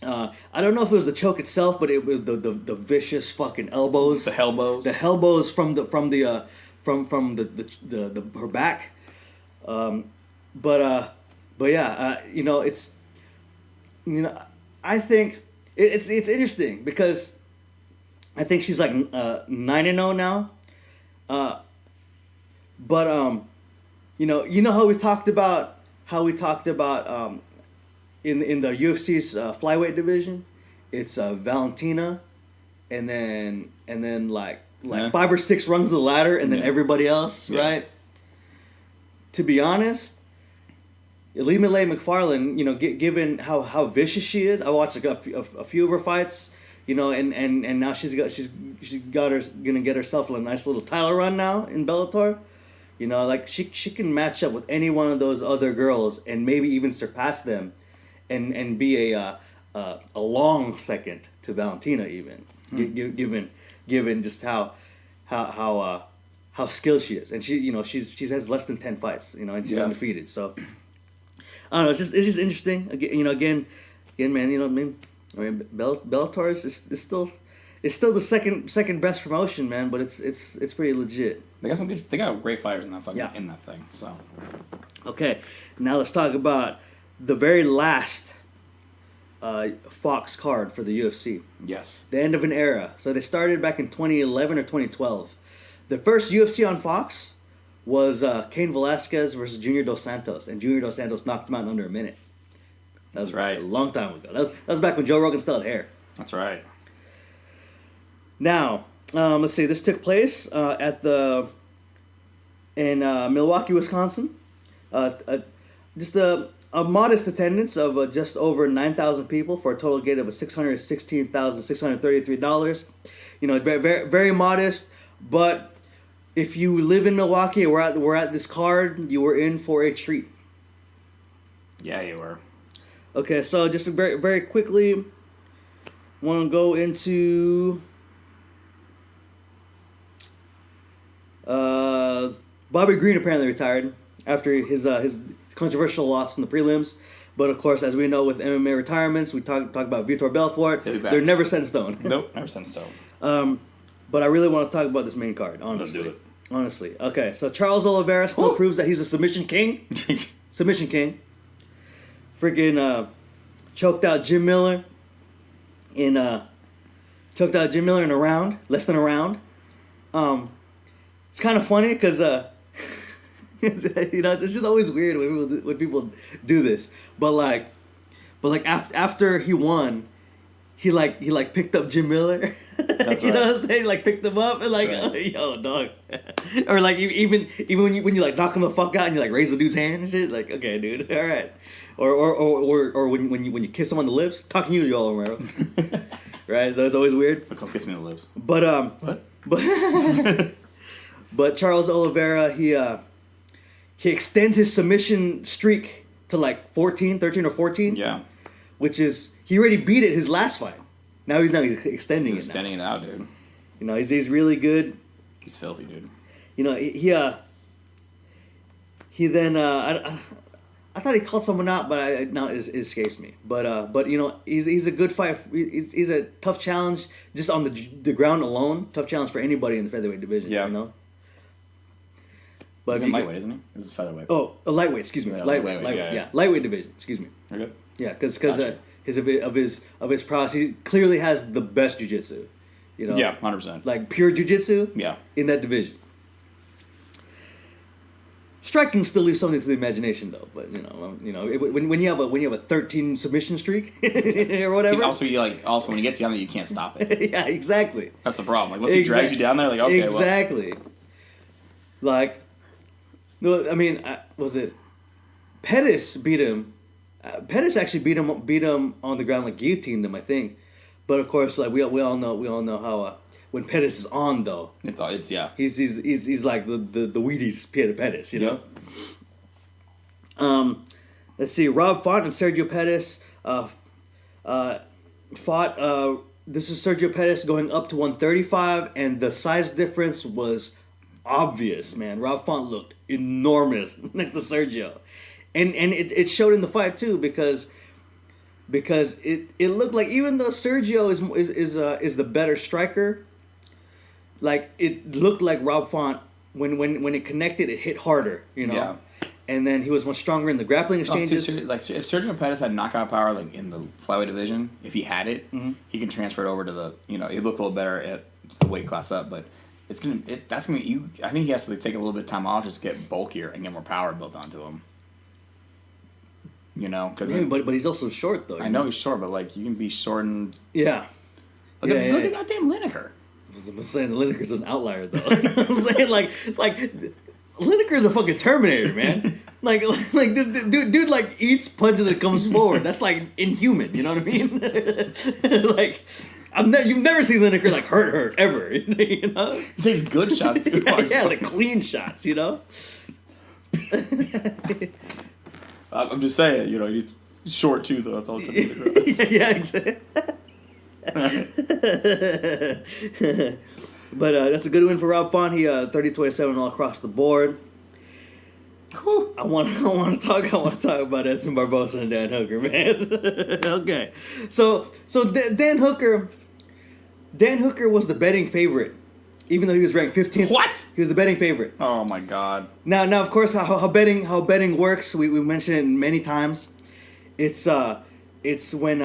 I don't know if it was the choke itself, but it was the vicious fucking elbows. The hellbows. The hellbows from her back. But yeah, it's I think it's interesting because I think she's like 9-0 now. But you know how we talked about in the UFC's flyweight division, it's Valentina, and then like 5 or 6 rungs of the ladder, and then everybody else, right? To be honest, Limile McFarlane, given how vicious she is, I watched a few of her fights, and now she's gonna get herself a nice little title run now in Bellator. Like she can match up with any one of those other girls and maybe even surpass them, and be a long second to Valentina even, given just how skilled she is, and she has less than 10 fights, and she's undefeated. So I don't know, it's just interesting. Again, man, I mean, Bellator is still the second best promotion, man, but it's pretty legit. They got great fighters in that in that thing. So okay, now let's talk about the very last Fox card for the UFC. Yes, the end of an era. So they started back in 2011 or 2012. The first UFC on Fox was Cain Velasquez versus Junior Dos Santos, and Junior Dos Santos knocked him out in under a minute. That's right. A long time ago. That was back when Joe Rogan still had hair. That's right. Now, let's see. This took place in Milwaukee, Wisconsin. Just a modest attendance of just over 9,000 people for a total gate of $616,633. You know, very, very, very modest. But if you live in Milwaukee and we're at this card, you were in for a treat. Yeah, you were. Okay, so just very, very quickly, want to go into Bobby Green apparently retired after his controversial loss in the prelims. But of course, as we know with MMA retirements, we talk about Vitor Belfort. They're never set in stone. Nope, never set in stone. But I really want to talk about this main card, honestly. Let's do it. Honestly. Okay, so Charles Oliveira still proves that he's a submission king. Submission king. Freaking choked out Jim Miller in a round, less than a round. It's kind of funny because you know, it's just always weird when people do this. But after he won, he picked up Jim Miller. That's you right. know what I'm saying? Like picked him up and like, That's right. yo, dog. Or like even when you like knock him the fuck out and you like raise the dude's hand and shit. Like, okay, dude, all right. Or when you kiss him on the lips, talking to you, Yoel Romero. Right? That's always weird. Come kiss me on the lips. But What? But Charles Oliveira, he extends his submission streak to like 13 or 14. Yeah. Which is, he already beat it his last fight. Now he's extending He's it now. extending it out, dude. You know, he's really good. He's filthy, dude. You know, he then I thought he called someone out, but now it escapes me. But you know, he's a good fight. He's a tough challenge just on the ground alone. Tough challenge for anybody in the featherweight division. Yeah. You know. But He's in lightweight, isn't he? This is featherweight. Oh, a lightweight. Excuse me. Yeah, lightweight. yeah. Lightweight division. Excuse me. You're good. Yeah, because Gotcha. his prowess, he clearly has the best jiu-jitsu. You know. Yeah, 100%. Like pure jiu-jitsu. Yeah. In that division. Striking still leaves something to the imagination, though. But when you have a 13 submission streak or whatever. Also, when he gets down there, you can't stop it. Yeah, exactly. That's the problem. Like once he drags you down there, like okay, exactly. Like, no, I mean, was it Pettis beat him? Pettis actually beat him on the ground, like guillotined him, I think. But of course, like we all know how when Pettis is on though, it's yeah. He's like the Wheaties Pettis, you know. Let's see, Rob Font and Sergio Pettis fought. This is Sergio Pettis going up to 135, and the size difference was obvious, man. Rob Font looked enormous next to Sergio, and it showed in the fight too because it looked like even though Sergio is the better striker, like it looked like Rob Font when it connected, it hit harder, you know. Yeah. And then he was much stronger in the grappling exchanges. Like if Sergio Pettis had knockout power, like in the flyweight division, if he had it, he can transfer it over to the. You know, he looked a little better at the weight class up, but I think he has to take a little bit of time off, just get bulkier and get more power built onto him. You know, because but he's also short though. I know he's short, but like you can be short and look at goddamn Lineker. I'm saying the Lineker's an outlier though. I'm saying like Lineker's a fucking Terminator, man. like dude like eats punches and comes forward. That's like inhuman. You know what I mean? Like you've never seen Lineker like hurt ever. You know? He takes good shots too. Yeah, like clean shots. You know. I'm just saying, you know, he's short too, though. That's all. Yeah, exactly. But that's a good win for Rob Font. He 30-27 all across the board. Whew. I want to talk about Edson Barbosa and Dan Hooker, man. Okay, so Dan Hooker was the betting favorite, even though he was ranked 15th. What? He was the betting favorite. Oh my God. Now of course how betting works. We mentioned it many times. It's when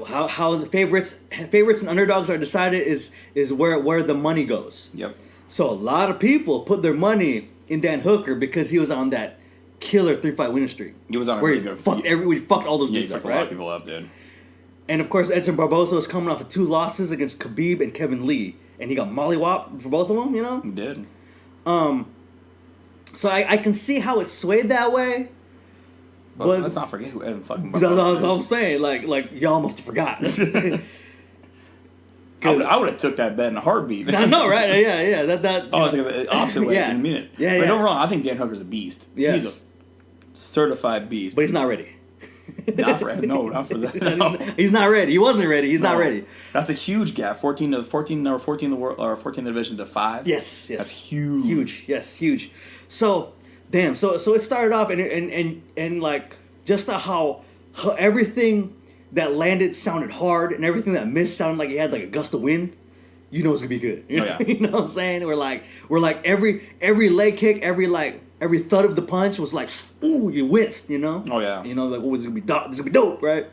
how the favorites and underdogs are decided is where the money goes. Yep. So a lot of people put their money in Dan Hooker because he was on that killer 3-fight winning streak. He was on a where really he good. fucked all those Yeah, he dudes up, fucked a lot right? of people up, dude. And of course, Edson Barboza was coming off of 2 losses against Khabib and Kevin Lee, and he got mollywopped for both of them. You know. He did. So I can see how it's swayed that way. But let's not forget who Edson fucking That's Barboza what I'm saying. Like y'all must have forgot. I would have took that bet in a heartbeat. I know, right? Yeah. That. Oh, I took it the opposite way Yeah. in a minute. Yeah, But yeah. don't get me wrong, I think Dan Hooker's a beast. Yes. He's a certified beast. But he's not ready. Not for that. No. He's not ready. He wasn't ready. He's not No. ready. That's a huge gap. 14 in the world or 14 in the division to 5. Yes. That's huge. Huge. Yes, huge. So, damn. So it started off and like just how everything that landed sounded hard and everything that missed sounded like it had like a gust of wind. You know it's gonna be good. You know, yeah. You know what I'm saying? We're like every leg kick, every thud of the punch was like, ooh, you winced, you know? Oh, yeah. You know, like, oh, this is gonna be dope. This is gonna be dope, right?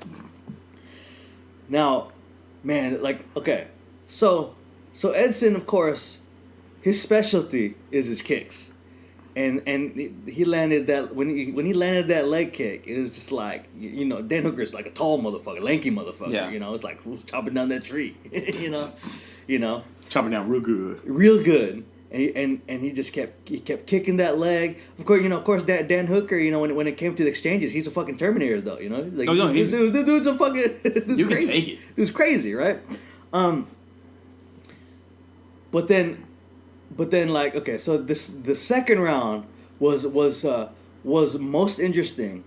Now, man, like, okay, so Edson, of course, his specialty is his kicks, and he landed that when he landed that leg kick, it was just like, you know, Dan Hooker's like a tall motherfucker, lanky motherfucker. Yeah. You know, it's like who's chopping down that tree, you know, Chopping down real good. real good. And he just kept kicking that leg. Of course, Dan Hooker, you know, when it came to the exchanges, he's a fucking Terminator, though. You know, like, Oh, no, this dude's a fucking. Dude's You can crazy. take it. Dude's crazy, right? But then, like, okay, so the second round was most interesting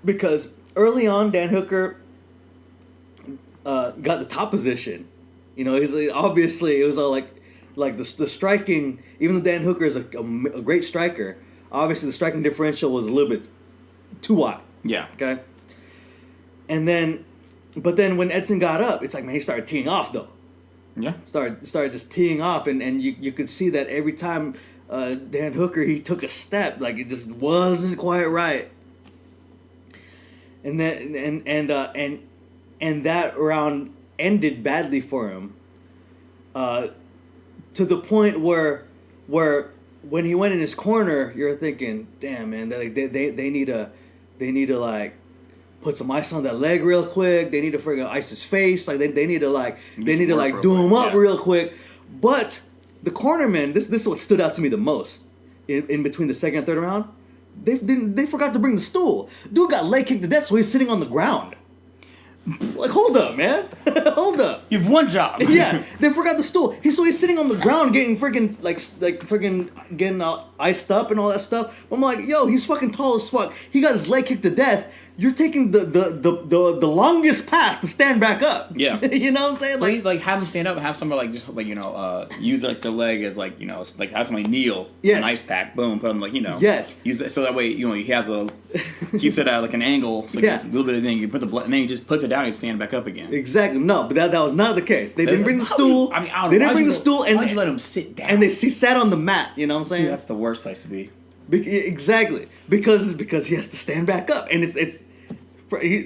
because early on Dan Hooker got the top position. You know, he's obviously it was all like the striking. Even though Dan Hooker is a great striker, obviously the striking differential was a little bit too wide. Yeah. Okay. But then when Edson got up, it's like, man, he started teeing off though. Yeah. Started just teeing off, and you could see that every time Dan Hooker he took a step, like it just wasn't quite right. And then and that round ended badly for him. To the point where when he went in his corner, you're thinking, damn man, they need to like put some ice on that leg real quick. They need to friggin' ice his face. Like they need to do him up real quick. But the cornermen, this is what stood out to me the most in between the second and third round. They forgot to bring the stool. Dude got leg kicked to death, so he's sitting on the ground. Like, hold up, man. Hold up. You have one job. Yeah, they forgot the stool. He's sitting on the ground getting freaking getting iced up and all that stuff. I'm like, yo, he's fucking tall as fuck. He got his leg kicked to death. You're taking the longest path to stand back up. Yeah. You know what I'm saying? Like have him stand up and have somebody like just like, you know, use like the leg as like, you know, like have somebody kneel, Yes. an ice pack, boom, put him like, you know, Yes. use that so that way, you know, he has keeps it at like an angle, so Yeah. a little bit of thing, you put the blood, and then he just puts it down and he's standing back up again. Exactly. No, but that was not the case. They didn't bring the How stool. would you- I mean, I don't They know. didn't bring the stool, and why'd you let him sit down? and he sat on the mat. You know what I'm saying? Dude, that's the worst place to be. Exactly, because he has to stand back up, and it's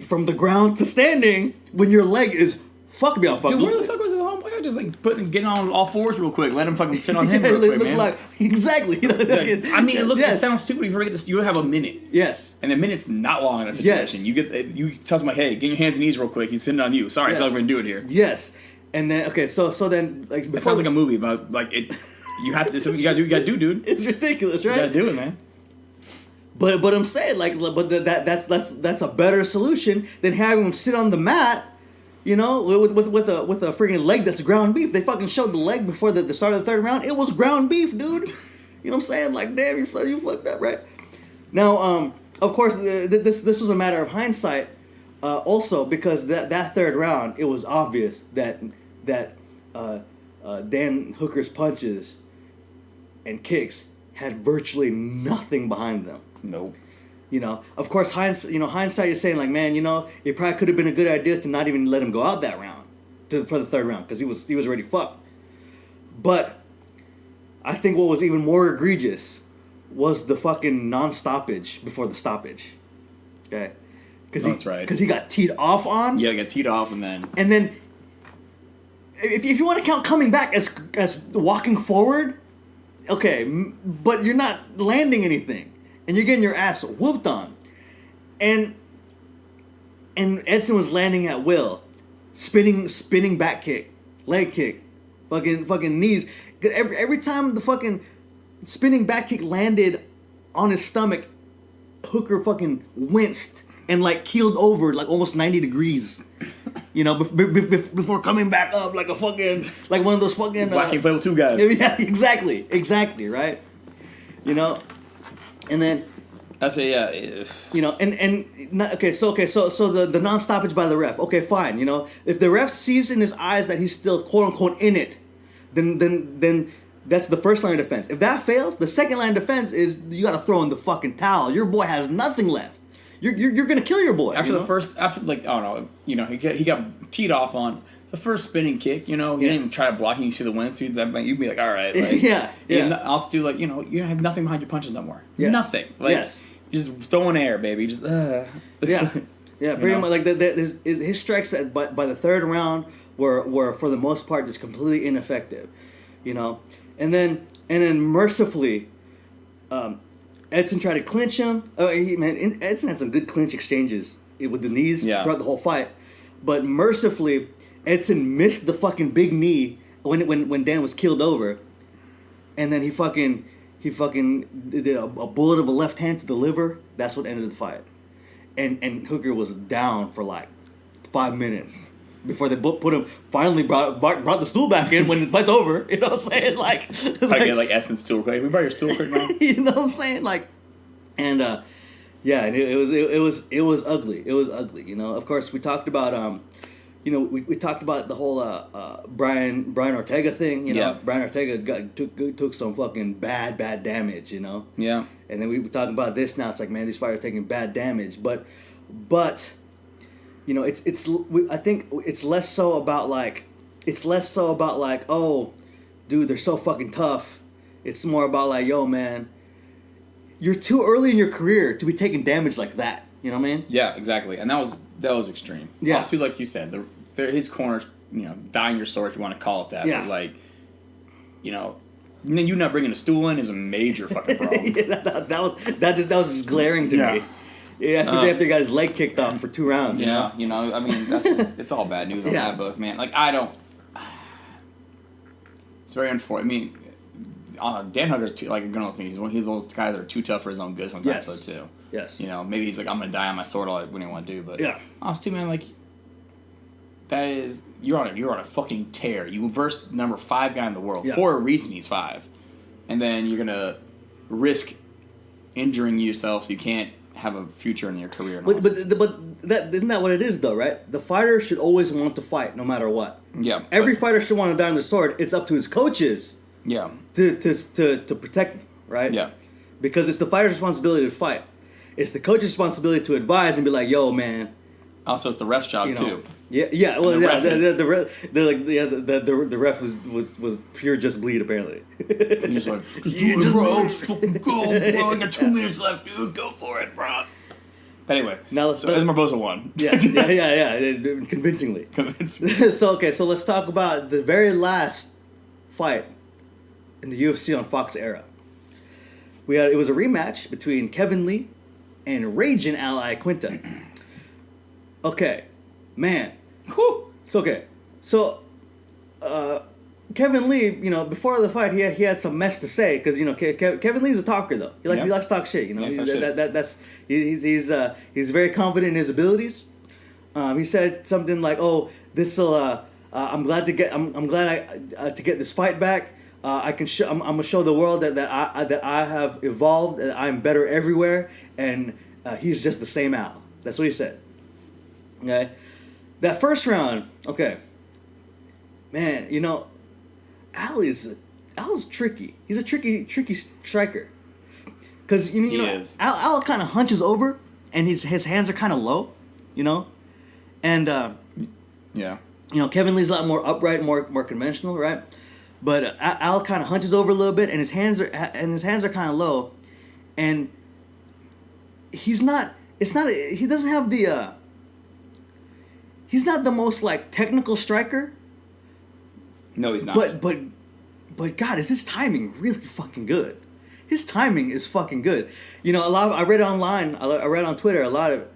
from the ground to standing when your leg is fuck me, I'll fuck Dude, you. where the fuck was his homeboy? Just like getting on all fours real quick. Let him fucking sit on him real quick, man. Like, exactly. You know, I mean, look, yes. it sounds stupid. You forget this. You have a minute. Yes. And the minute's not long in that situation. Yes. You tell somebody, hey, get your hands and knees real quick. He's sitting on you. Sorry, Yes. that's how we're gonna do it here. Yes. And then so then like It sounds like a movie, but like it. You have to. Something you gotta do, dude. It's ridiculous, right? You gotta do it, man. But I'm saying that's a better solution than having him sit on the mat, you know, with a freaking leg that's ground beef. They fucking showed the leg before the start of the third round. It was ground beef, dude. You know what I'm saying? Like, damn, you fucked up, right? Now, of course, this was a matter of hindsight, also because that third round, it was obvious that Dan Hooker's punches and kicks had virtually nothing behind them. Nope. You know, of course, hindsight is saying like, man, you know, it probably could have been a good idea to not even let him go out that round for the third round because he was already fucked. But I think what was even more egregious was the fucking non-stoppage before the stoppage. Okay, That's right. Because he got teed off on. Yeah, get teed off and then. And then, if you want to count coming back as walking forward, Okay, but you're not landing anything, and you're getting your ass whooped on, and Edson was landing at will, spinning back kick, leg kick, fucking knees. Every time the fucking spinning back kick landed on his stomach, Hooker fucking winced and like keeled over like almost 90 degrees. You know, before coming back up like a fucking, like one of those fucking... Black King Fable 2 guys. Yeah, exactly, right? You know, and then... That's a, yeah. You know, so the non-stoppage by the ref, okay, fine, you know. If the ref sees in his eyes that he's still quote-unquote in it, then that's the first line of defense. If that fails, the second line of defense is you got to throw in the fucking towel. Your boy has nothing left. You're gonna kill your boy. After like, I don't know, you know, he got teed off on the first spinning kick. You know, he didn't even try to block. And you see the windsuit. That you'd be like, all right, like, yeah. Also do like, you know, you have nothing behind your punches no more. Yes. Nothing. Like, you just throwing air, baby. Just yeah, pretty much. Like his strikes by the third round were for the most part just completely ineffective. You know, and then mercifully. Edson tried to clinch him. Edson had some good clinch exchanges with the knees throughout the whole fight. But mercifully, Edson missed the fucking big knee when Dan was keeled over. And then he fucking did a bullet of a left hand to the liver. That's what ended the fight. And Hooker was down for like 5 minutes before they brought the stool back in when the fight's over. You know what I'm saying? Like, I get like Edson stool quick. We brought your stool quick, man. You know what I'm saying? Like, and yeah, and it was ugly. It was ugly. You know, of course we talked about we talked about the whole Brian Ortega thing. You know, yeah. Brian Ortega took some fucking bad damage. You know. Yeah. And then we were talking about this now. It's like, man, these fighters taking bad damage, but. You know, I think it's less so about like, oh, dude, they're so fucking tough. It's more about like, yo, man, you're too early in your career to be taking damage like that. You know what I mean? Yeah, exactly. And that was extreme. Yeah. Also, like you said, his corner's, you know, dying your sword if you want to call it that. Yeah. But like, you know, and then you not bringing a stool in is a major fucking problem. Yeah, that was just glaring to me. Yeah, especially after he got his leg kicked off for 2 rounds. Yeah, you know, I mean, that's just, it's all bad news on that book, man. Like, it's very unfortunate. I mean, Dan Hooker's too, like, he's one of those guys that are too tough for his own good sometimes, though, too. Yes. You know, maybe he's like, I'm going to die on my sword, all I wouldn't want to do, but... Yeah. Honestly, man, like, that is... You're on a fucking tear. You versed number 5 guy in the world. Yeah. 4 reason he's 5. And then you're going to risk injuring yourself so you can't have a future in your career. But that isn't that what it is though, right? The fighter should always want to fight no matter what. Yeah. Every fighter should want to die on the sword. It's up to his coaches. Yeah. To protect, right? Yeah. Because it's the fighter's responsibility to fight. It's the coach's responsibility to advise and be like, "Yo, man." Also, it's the ref's job too. Yeah. Well, the ref was pure just bleed apparently. He's like, just do it, bro. Just fucking go, bro. I got 2 minutes left, dude. Go for it, bro. But anyway, now so Barboza won. Yeah, convincingly. So let's talk about the very last fight in the UFC on Fox era. It was a rematch between Kevin Lee and Raging Ally Quinta. Okay, man. Whew. So Kevin Lee, you know, before the fight, he had some mess to say because you know Kevin Lee's a talker though. He likes to talk shit. You know, he's very confident in his abilities. He said something like, "Oh, this'll. I'm glad to get this fight back. I'm gonna show the world that I have evolved. That I'm better everywhere, and he's just the same Al." That's what he said. Okay, that first round. Okay, man, you know, Al's tricky. He's a tricky striker. Because you know, Al kind of hunches over, and his hands are kind of low, you know, and yeah, you know, Kevin Lee's a lot more upright, more conventional, right? But Al kind of hunches over a little bit, and his hands are kind of low, and he's not. He doesn't have the. He's not the most like technical striker. No, he's not. But But God, is his timing really fucking good? His timing is fucking good. You know, I read online, I read on Twitter, a lot of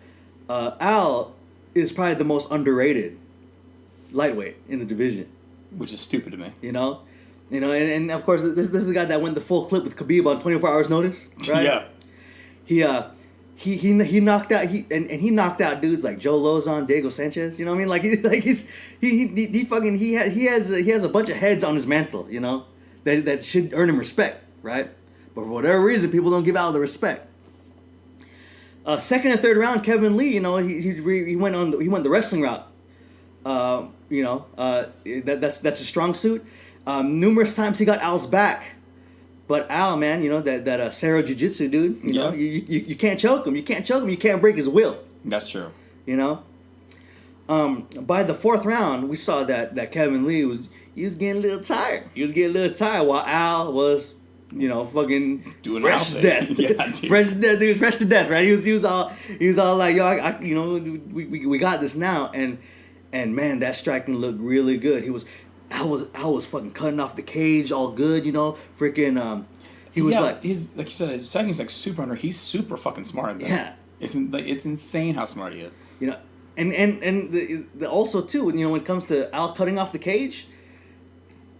Al is probably the most underrated lightweight in the division. Which is stupid to me. You know, and of course this is the guy that went the full clip with Khabib on 24 hours notice, right? Yeah. He knocked out he knocked out dudes like Joe Lozon, Diego Sanchez. You know what I mean? Like he has a bunch of heads on his mantle. You know, that should earn him respect, right? But for whatever reason, people don't give Al the respect. Second and third round, Kevin Lee, you know, he went the wrestling route. That's a strong suit. Numerous times he got Al's back, but Al, man, you know that Sero Jiu-Jitsu dude. You know, you can't choke him. You can't choke him. You can't break his will. That's true. You know. By the fourth round, we saw that Kevin Lee was getting a little tired. He was getting a little tired while Al was, you know, fucking doing fresh to death. Yeah, fresh to death, dude. Fresh to death, right? He was all like, yo, I you know, we got this now, and man, that striking looked really good. Al was fucking cutting off the cage, all good, you know. Freaking, he was like you said, his striking's like super under. He's super fucking smart. Yeah, it's insane how smart he is. You know, and the also too, you know, when it comes to Al cutting off the cage,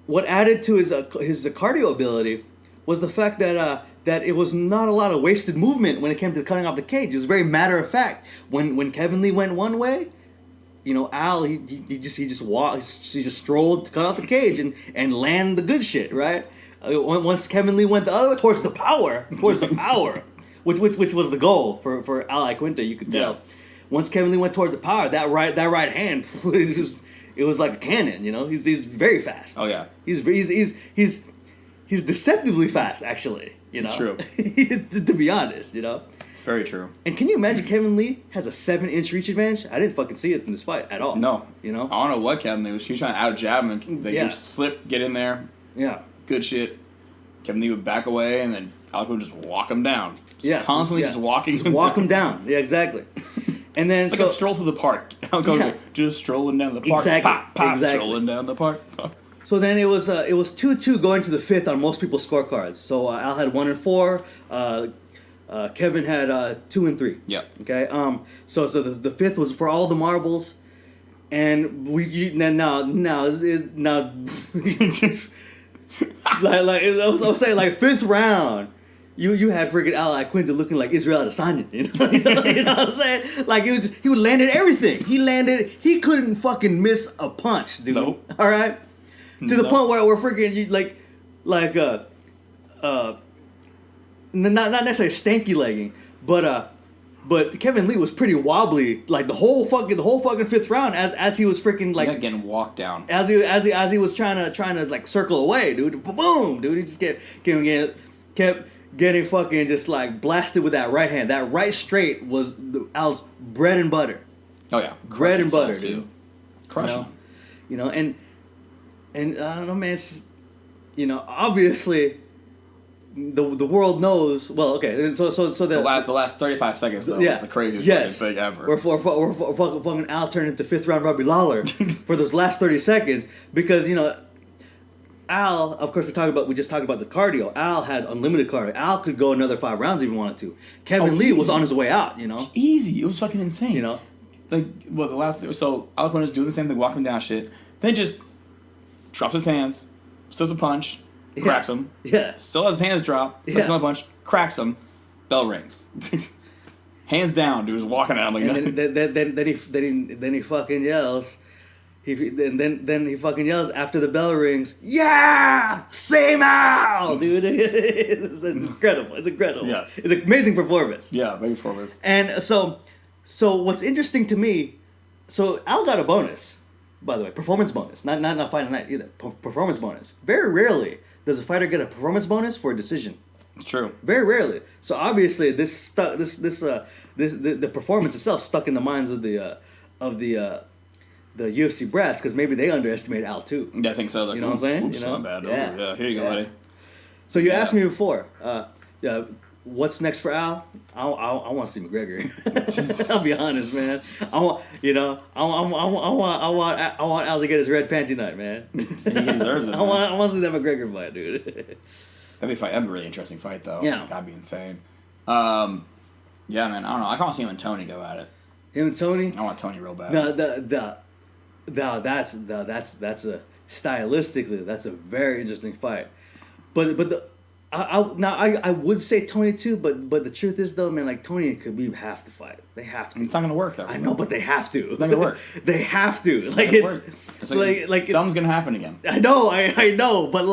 what added to his cardio ability was the fact that it was not a lot of wasted movement when it came to cutting off the cage. It was very matter of fact. When Kevin Lee went one way, you know, Al he just walked, he just strolled to cut off the cage and land the good shit, right? Once Kevin Lee went the other way towards the power, which was the goal for Al Iaquinta, you could tell. Yeah. Once Kevin Lee went toward the power, that right hand, it was like a cannon, you know. He's very fast. Oh yeah. He's deceptively fast, actually. You know, it's true. To be honest, you know. It's very true. And can you imagine Kevin Lee has a 7-inch reach advantage? I didn't fucking see it in this fight at all. No. You know. I don't know what Kevin Lee was. He was trying to out jab him, and they would slip, get in there. Yeah. Good shit. Kevin Lee would back away, and then Alec would just walk him down. Constantly just walking him walk him down. Yeah, exactly. And then like a stroll through the park. Like, just strolling down the park. Exactly. Pop, pop, exactly. Strolling down the park. Pop. So then it was 2-2 going to the fifth on most people's scorecards. So Al had 1 and 4. Kevin had 2 and 3. Yeah. Okay. So the fifth was for all the marbles, and now like I was saying, like, fifth round. You had freaking Al Iaquinta looking like Israel Adesanya, you know what I'm saying? Like, he would landed everything. He couldn't fucking miss a punch, dude. Nope. All right? To the point where we're freaking not necessarily stanky legging, but Kevin Lee was pretty wobbly like the whole fucking fifth round as he was freaking like getting walked down as he was trying to like circle away, dude. Boom, dude. He just kept getting fucking just like blasted with that right hand. That right straight was Al's bread and butter. Oh yeah, bread and butter, dude. Crushing. You know, and I don't know, man. It's just, you know, obviously, the world knows. Well, okay, so the last 35 seconds though was the craziest thing ever. Where fucking Al turned into fifth round Robbie Lawler for those last 30 seconds because, you know, Al, of course, we just talked about the cardio. Al had unlimited cardio. Al could go another 5 rounds if he wanted to. Kevin Lee was on his way out, you know. Easy, it was fucking insane. You know, like so Al Iaquinta's doing the same thing, walking down shit, then just drops his hands, steals a punch, cracks him. Yeah. Still has his hands dropped, steals another punch, cracks him, bell rings. Hands down, dude was walking out. I'm like, and then he fucking yells. Then he fucking yells after the bell rings. Yeah, same Al, dude. It's incredible. It's incredible. Yeah. It's an amazing performance. Yeah, amazing performance. And so what's interesting to me, so Al got a bonus. By the way, performance bonus, not fight night either. Performance bonus. Very rarely does a fighter get a performance bonus for a decision. It's true. Very rarely. So obviously, the performance itself stuck in the minds of the UFC brass because maybe they underestimated Al too. Yeah, I think so. Like, you know what I'm saying? Oops, you know? not bad. Yeah, here you go, buddy. So you asked me before. what's next for Al? I want to see McGregor. I'll be honest, man. I want Al to get his red panty night, man. He deserves it. I want to see that McGregor fight, dude. That'd be a really interesting fight, though. Yeah. That'd be insane. Yeah, man. I don't know. I can't see him and Tony go at it. Him and Tony? I want Tony real bad. That's a stylistically that's a very interesting fight, but I would say Tony too, but the truth is though, man, like Tony and Khabib have to fight. They have to. It's not gonna work. That way. I know, but they have to. It's not gonna work. They have to. Like it's like something's gonna happen again. I know, but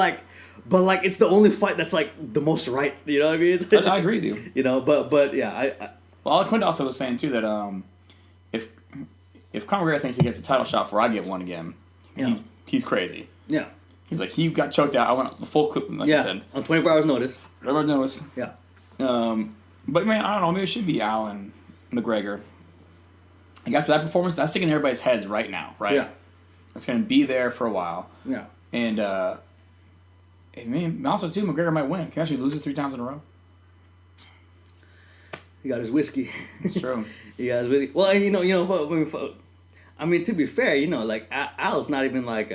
it's the only fight that's like the most right. You know what I mean? I agree with you. You know, but yeah, Well, Quint also was saying too that if Conor McGregor thinks he gets a title shot before I get one again, he's crazy. Yeah. He's like, he got choked out. I went the full clip, like you said. On 24 hours notice. Yeah. But man, I don't know. Maybe it should be Allen McGregor. Like after that performance, that's sticking in everybody's heads right now, right? Yeah. That's going to be there for a while. Yeah. And I mean, also too, McGregor might win. Can actually lose this 3 times in a row. He got his whiskey. It's true. He got his whiskey. Well, I mean, to be fair, like Al's not even like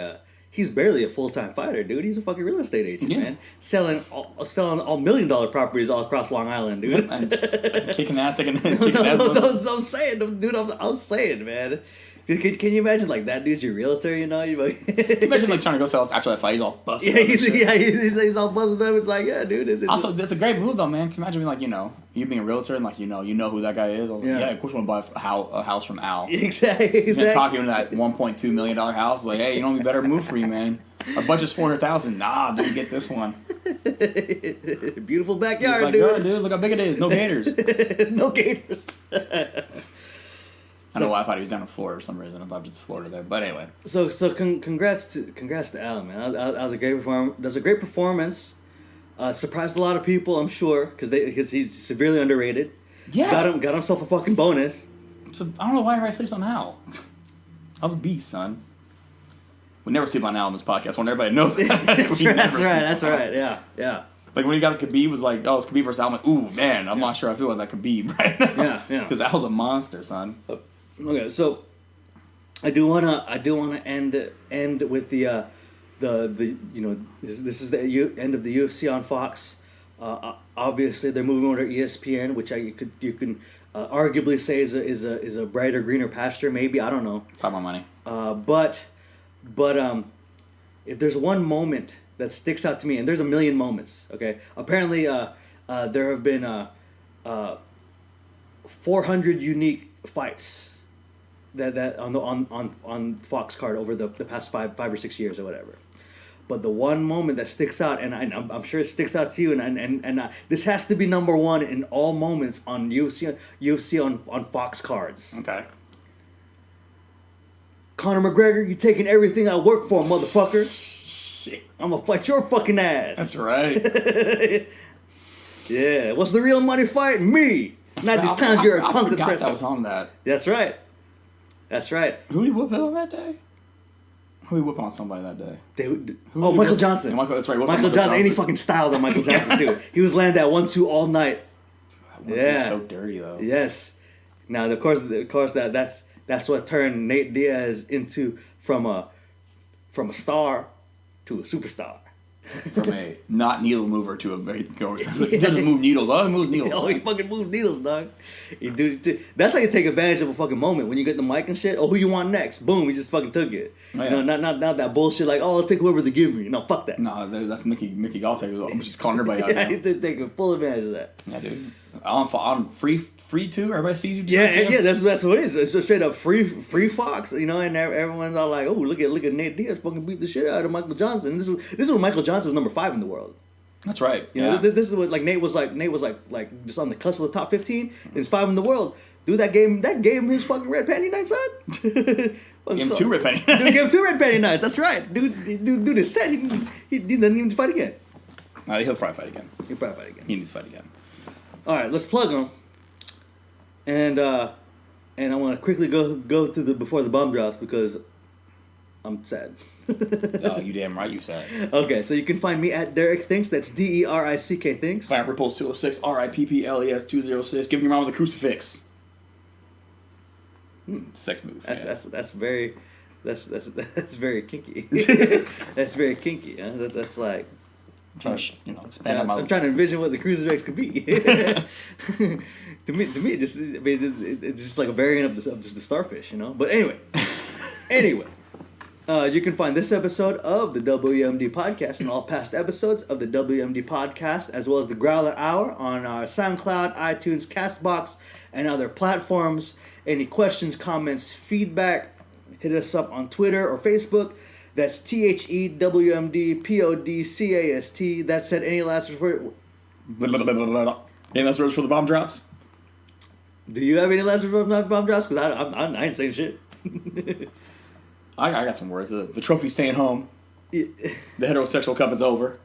he's barely a full-time fighter, dude. He's a fucking real estate agent, man. Selling all $1 million properties all across Long Island, dude. And just kicking ass, kicking ass. I'm saying, dude. I'm saying, man. Can you imagine like that dude's your realtor? You know, Can you imagine like trying to go sell after that fight? He's all busted. Yeah, he's all busted up. It's like, yeah, dude. Also, that's a great move though, man. Can you imagine being like, you being a realtor and like you know who that guy is? Like, yeah, of course, I want to buy a house from Al. Exactly. And talking to that $1.2 million house, like, hey, we better move for you, man. Our budget's $400,000. Nah, dude, get this one. Beautiful backyard, dude. Look how big it is. No gators. No gators. I don't know why I thought he was down in Florida for some reason. I thought it was Florida there, but anyway. So congrats to Al, man. That was a great performance. That was a great performance. Surprised a lot of people, I'm sure, because he's severely underrated. Yeah. Got himself a fucking bonus. So I don't know why everybody sleeps on Al. I was a beast, son. We never sleep on Al on this podcast. I want everybody to know that. That's right. Yeah. Like when he got Khabib, was like, it's Khabib versus Al. I'm like, ooh, man, I'm not sure I feel about that Khabib right now. Yeah. Because Al's a monster, son. Okay, so I do wanna end with the this is the end of the UFC on Fox. Obviously, they're moving over to ESPN, which you can arguably say is a brighter, greener pasture. Maybe, I don't know. Got my money. But if there's one moment that sticks out to me, and there's a million moments. Okay, apparently there have been 400 unique fights that on Fox card over the past five or 6 years or whatever. But the one moment that sticks out, and I'm sure it sticks out to you, and this has to be number one in all moments on UFC on Fox cards. Okay. Conor McGregor, you taking everything I work for, motherfucker. Shit. I'm gonna fight your fucking ass. That's right. Yeah. What's the real money fight? Me. Not these times you're a punk. I forgot that was on that. That's right. Who did he whoop on that day? Who did he whoop on somebody that day? Michael Johnson. Yeah, that's right. Michael Johnson. Any fucking style than Michael Johnson too. He was landing that 1-2 all night. Yeah. So dirty though. Yes. Now of course that's what turned Nate Diaz into from a star to a superstar. From a not needle mover to a he doesn't move needles. Oh, he moves needles. Oh, he fucking moves needles, dog. That's how you take advantage of a fucking moment when you get the mic and shit. Oh, who you want next? Boom, he just fucking took it. Oh, yeah. Not that bullshit like, I'll take whoever they give me. No, fuck that. No, that's Mickey Galtaker. I'm just calling everybody out. Yeah, now. he's taking full advantage of that. Yeah, dude. On free too. Everybody sees you. Yeah, that's what it is. It's just straight up free Fox, and everyone's all like, oh, look at Nate Diaz fucking beat the shit out of Michael Johnson. And this is when Michael Johnson was number 5 in the world. That's right. You know, this is what like Nate was like just on the cusp of the top 15. And he's 5 in the world. Dude, that gave him his fucking red panty nights, son. Gave him 2 red panty nights. Dude, gave him 2 red panty nights. That's right. Dude is set. He doesn't even fight again. He'll probably fight again. He needs to fight again. All right, let's plug him. And I want to quickly go to the before the bomb drops because I'm sad. Oh, you damn right you said. Okay, so you can find me at Derek Thinks. That's DERICK Thinks. Fire Ripples 206, RIPPLES 206. Giving your mom with a crucifix. Sex move. That's very kinky. That's very kinky. Huh? That's like. I'm trying to expand out my. I'm trying to envision what the crucifix could be. to me, it's just like a variant of just the starfish, you know. But anyway. You can find this episode of the WMD podcast and all past episodes of the WMD podcast, as well as the Growler Hour on our SoundCloud, iTunes, CastBox, and other platforms. Any questions, comments, feedback, hit us up on Twitter or Facebook. That's THEWMDPODCAST. That said, any last word? Any last words for the bomb drops? Do you have any last words for the bomb drops? Because I ain't saying shit. I got some words. The trophy's staying home. The heterosexual cup is over.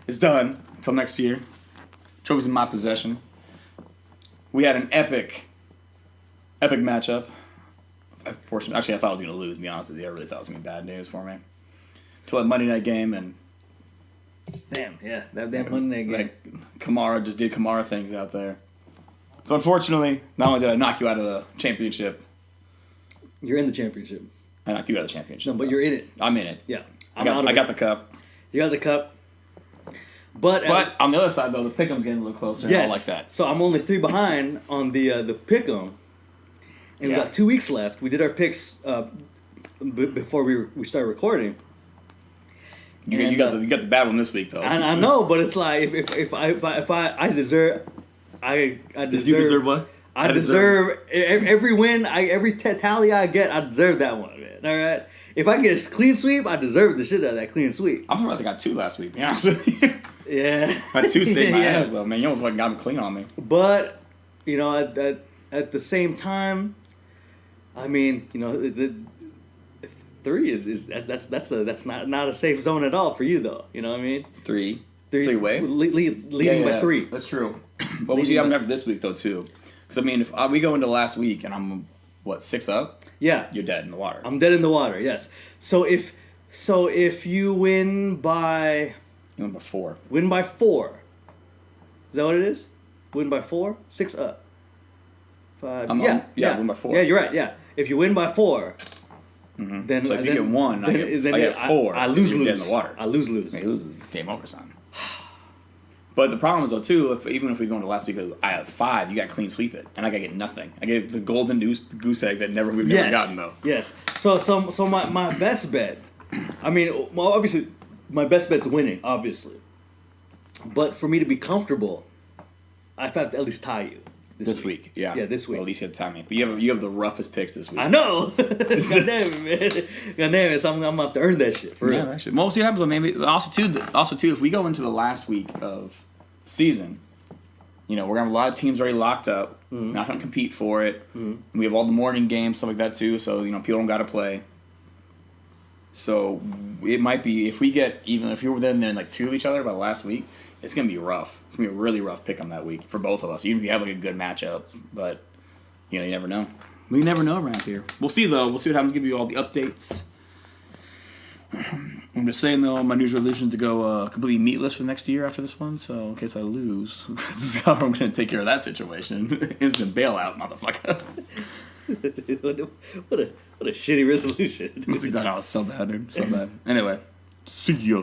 It's done until next year. Trophy's in my possession. We had an epic matchup. Actually, I thought I was going to lose, to be honest with you. I really thought it was going to be bad news for me. Until that Monday night game and... Damn, yeah. That damn Monday night game. Like, Kamara just did Kamara things out there. So, unfortunately, not only did I knock you out of the championship... You're in the championship. I knocked you out of the championship. No, but you're in it. I'm in it. Yeah. I got the cup. You got the cup. But on the other side, though, the pick'em's getting a little closer. Yes. And all like that. So I'm only 3 behind on the pick'em. And we got 2 weeks left. We did our picks before we started recording. You got the bad one this week, though. I know, but it's like if I deserve... I deserve... You deserve what? I deserve every win, every tally I get. I deserve that one, man. All right. If I get a clean sweep, I deserve the shit out of that clean sweep. I'm surprised I got 2 last week. To be honest with you. Yeah. I had 2 saved my ass though, man. You almost fucking got them clean on me. But at the same time, I mean, the 3 is that's not a safe zone at all for you though. You know what I mean? 3 way leading by 3. That's true. But we'll see. I'm after this week though too. Because, I mean, if we go into last week and I'm, 6 up? Yeah. You're dead in the water. I'm dead in the water, yes. So if you win by... You win by 4. Win by 4. Is that what it is? Win by 4? 6 up. 5... win by 4. Yeah, you're right, yeah. If you win by 4, then... So if you get 1, I get 4. I lose. You're dead in the water. I lose. You lose. Game over, son. But the problem is, though, too, even if we go into last week, I have 5, you got to clean sweep it. And I got to get nothing. I get the golden goose egg that we've never gotten, though. Yes. So my best bet, I mean, well, obviously, my best bet's winning, obviously. But for me to be comfortable, I have to at least tie you. This week. Yeah. Yeah, this week. Well, at least you have to tie me. But you have the roughest picks this week. I know. God damn it, man. God damn it. So I'm going to have to earn that shit. For real. That shit. Well, we'll see what happens. Maybe also too, if we go into the last week of season, we're gonna have a lot of teams already locked up, not gonna compete for it. We have all the morning games, stuff like that too, so people don't gotta play. So it might be if you were then like 2 of each other by last week, it's gonna be rough. It's gonna be a really rough pick on that week for both of us, even if you have like a good matchup. But you never know. We never know around here. We'll see though. We'll see what happens. Give you all the updates. I'm just saying though, my New Year's resolution to go completely meatless for next year after this one. So in case I lose, this is how I'm going to take care of that situation. Instant bailout, motherfucker. What a shitty resolution. It's like that. Oh, so bad, dude. So bad. Anyway, see ya.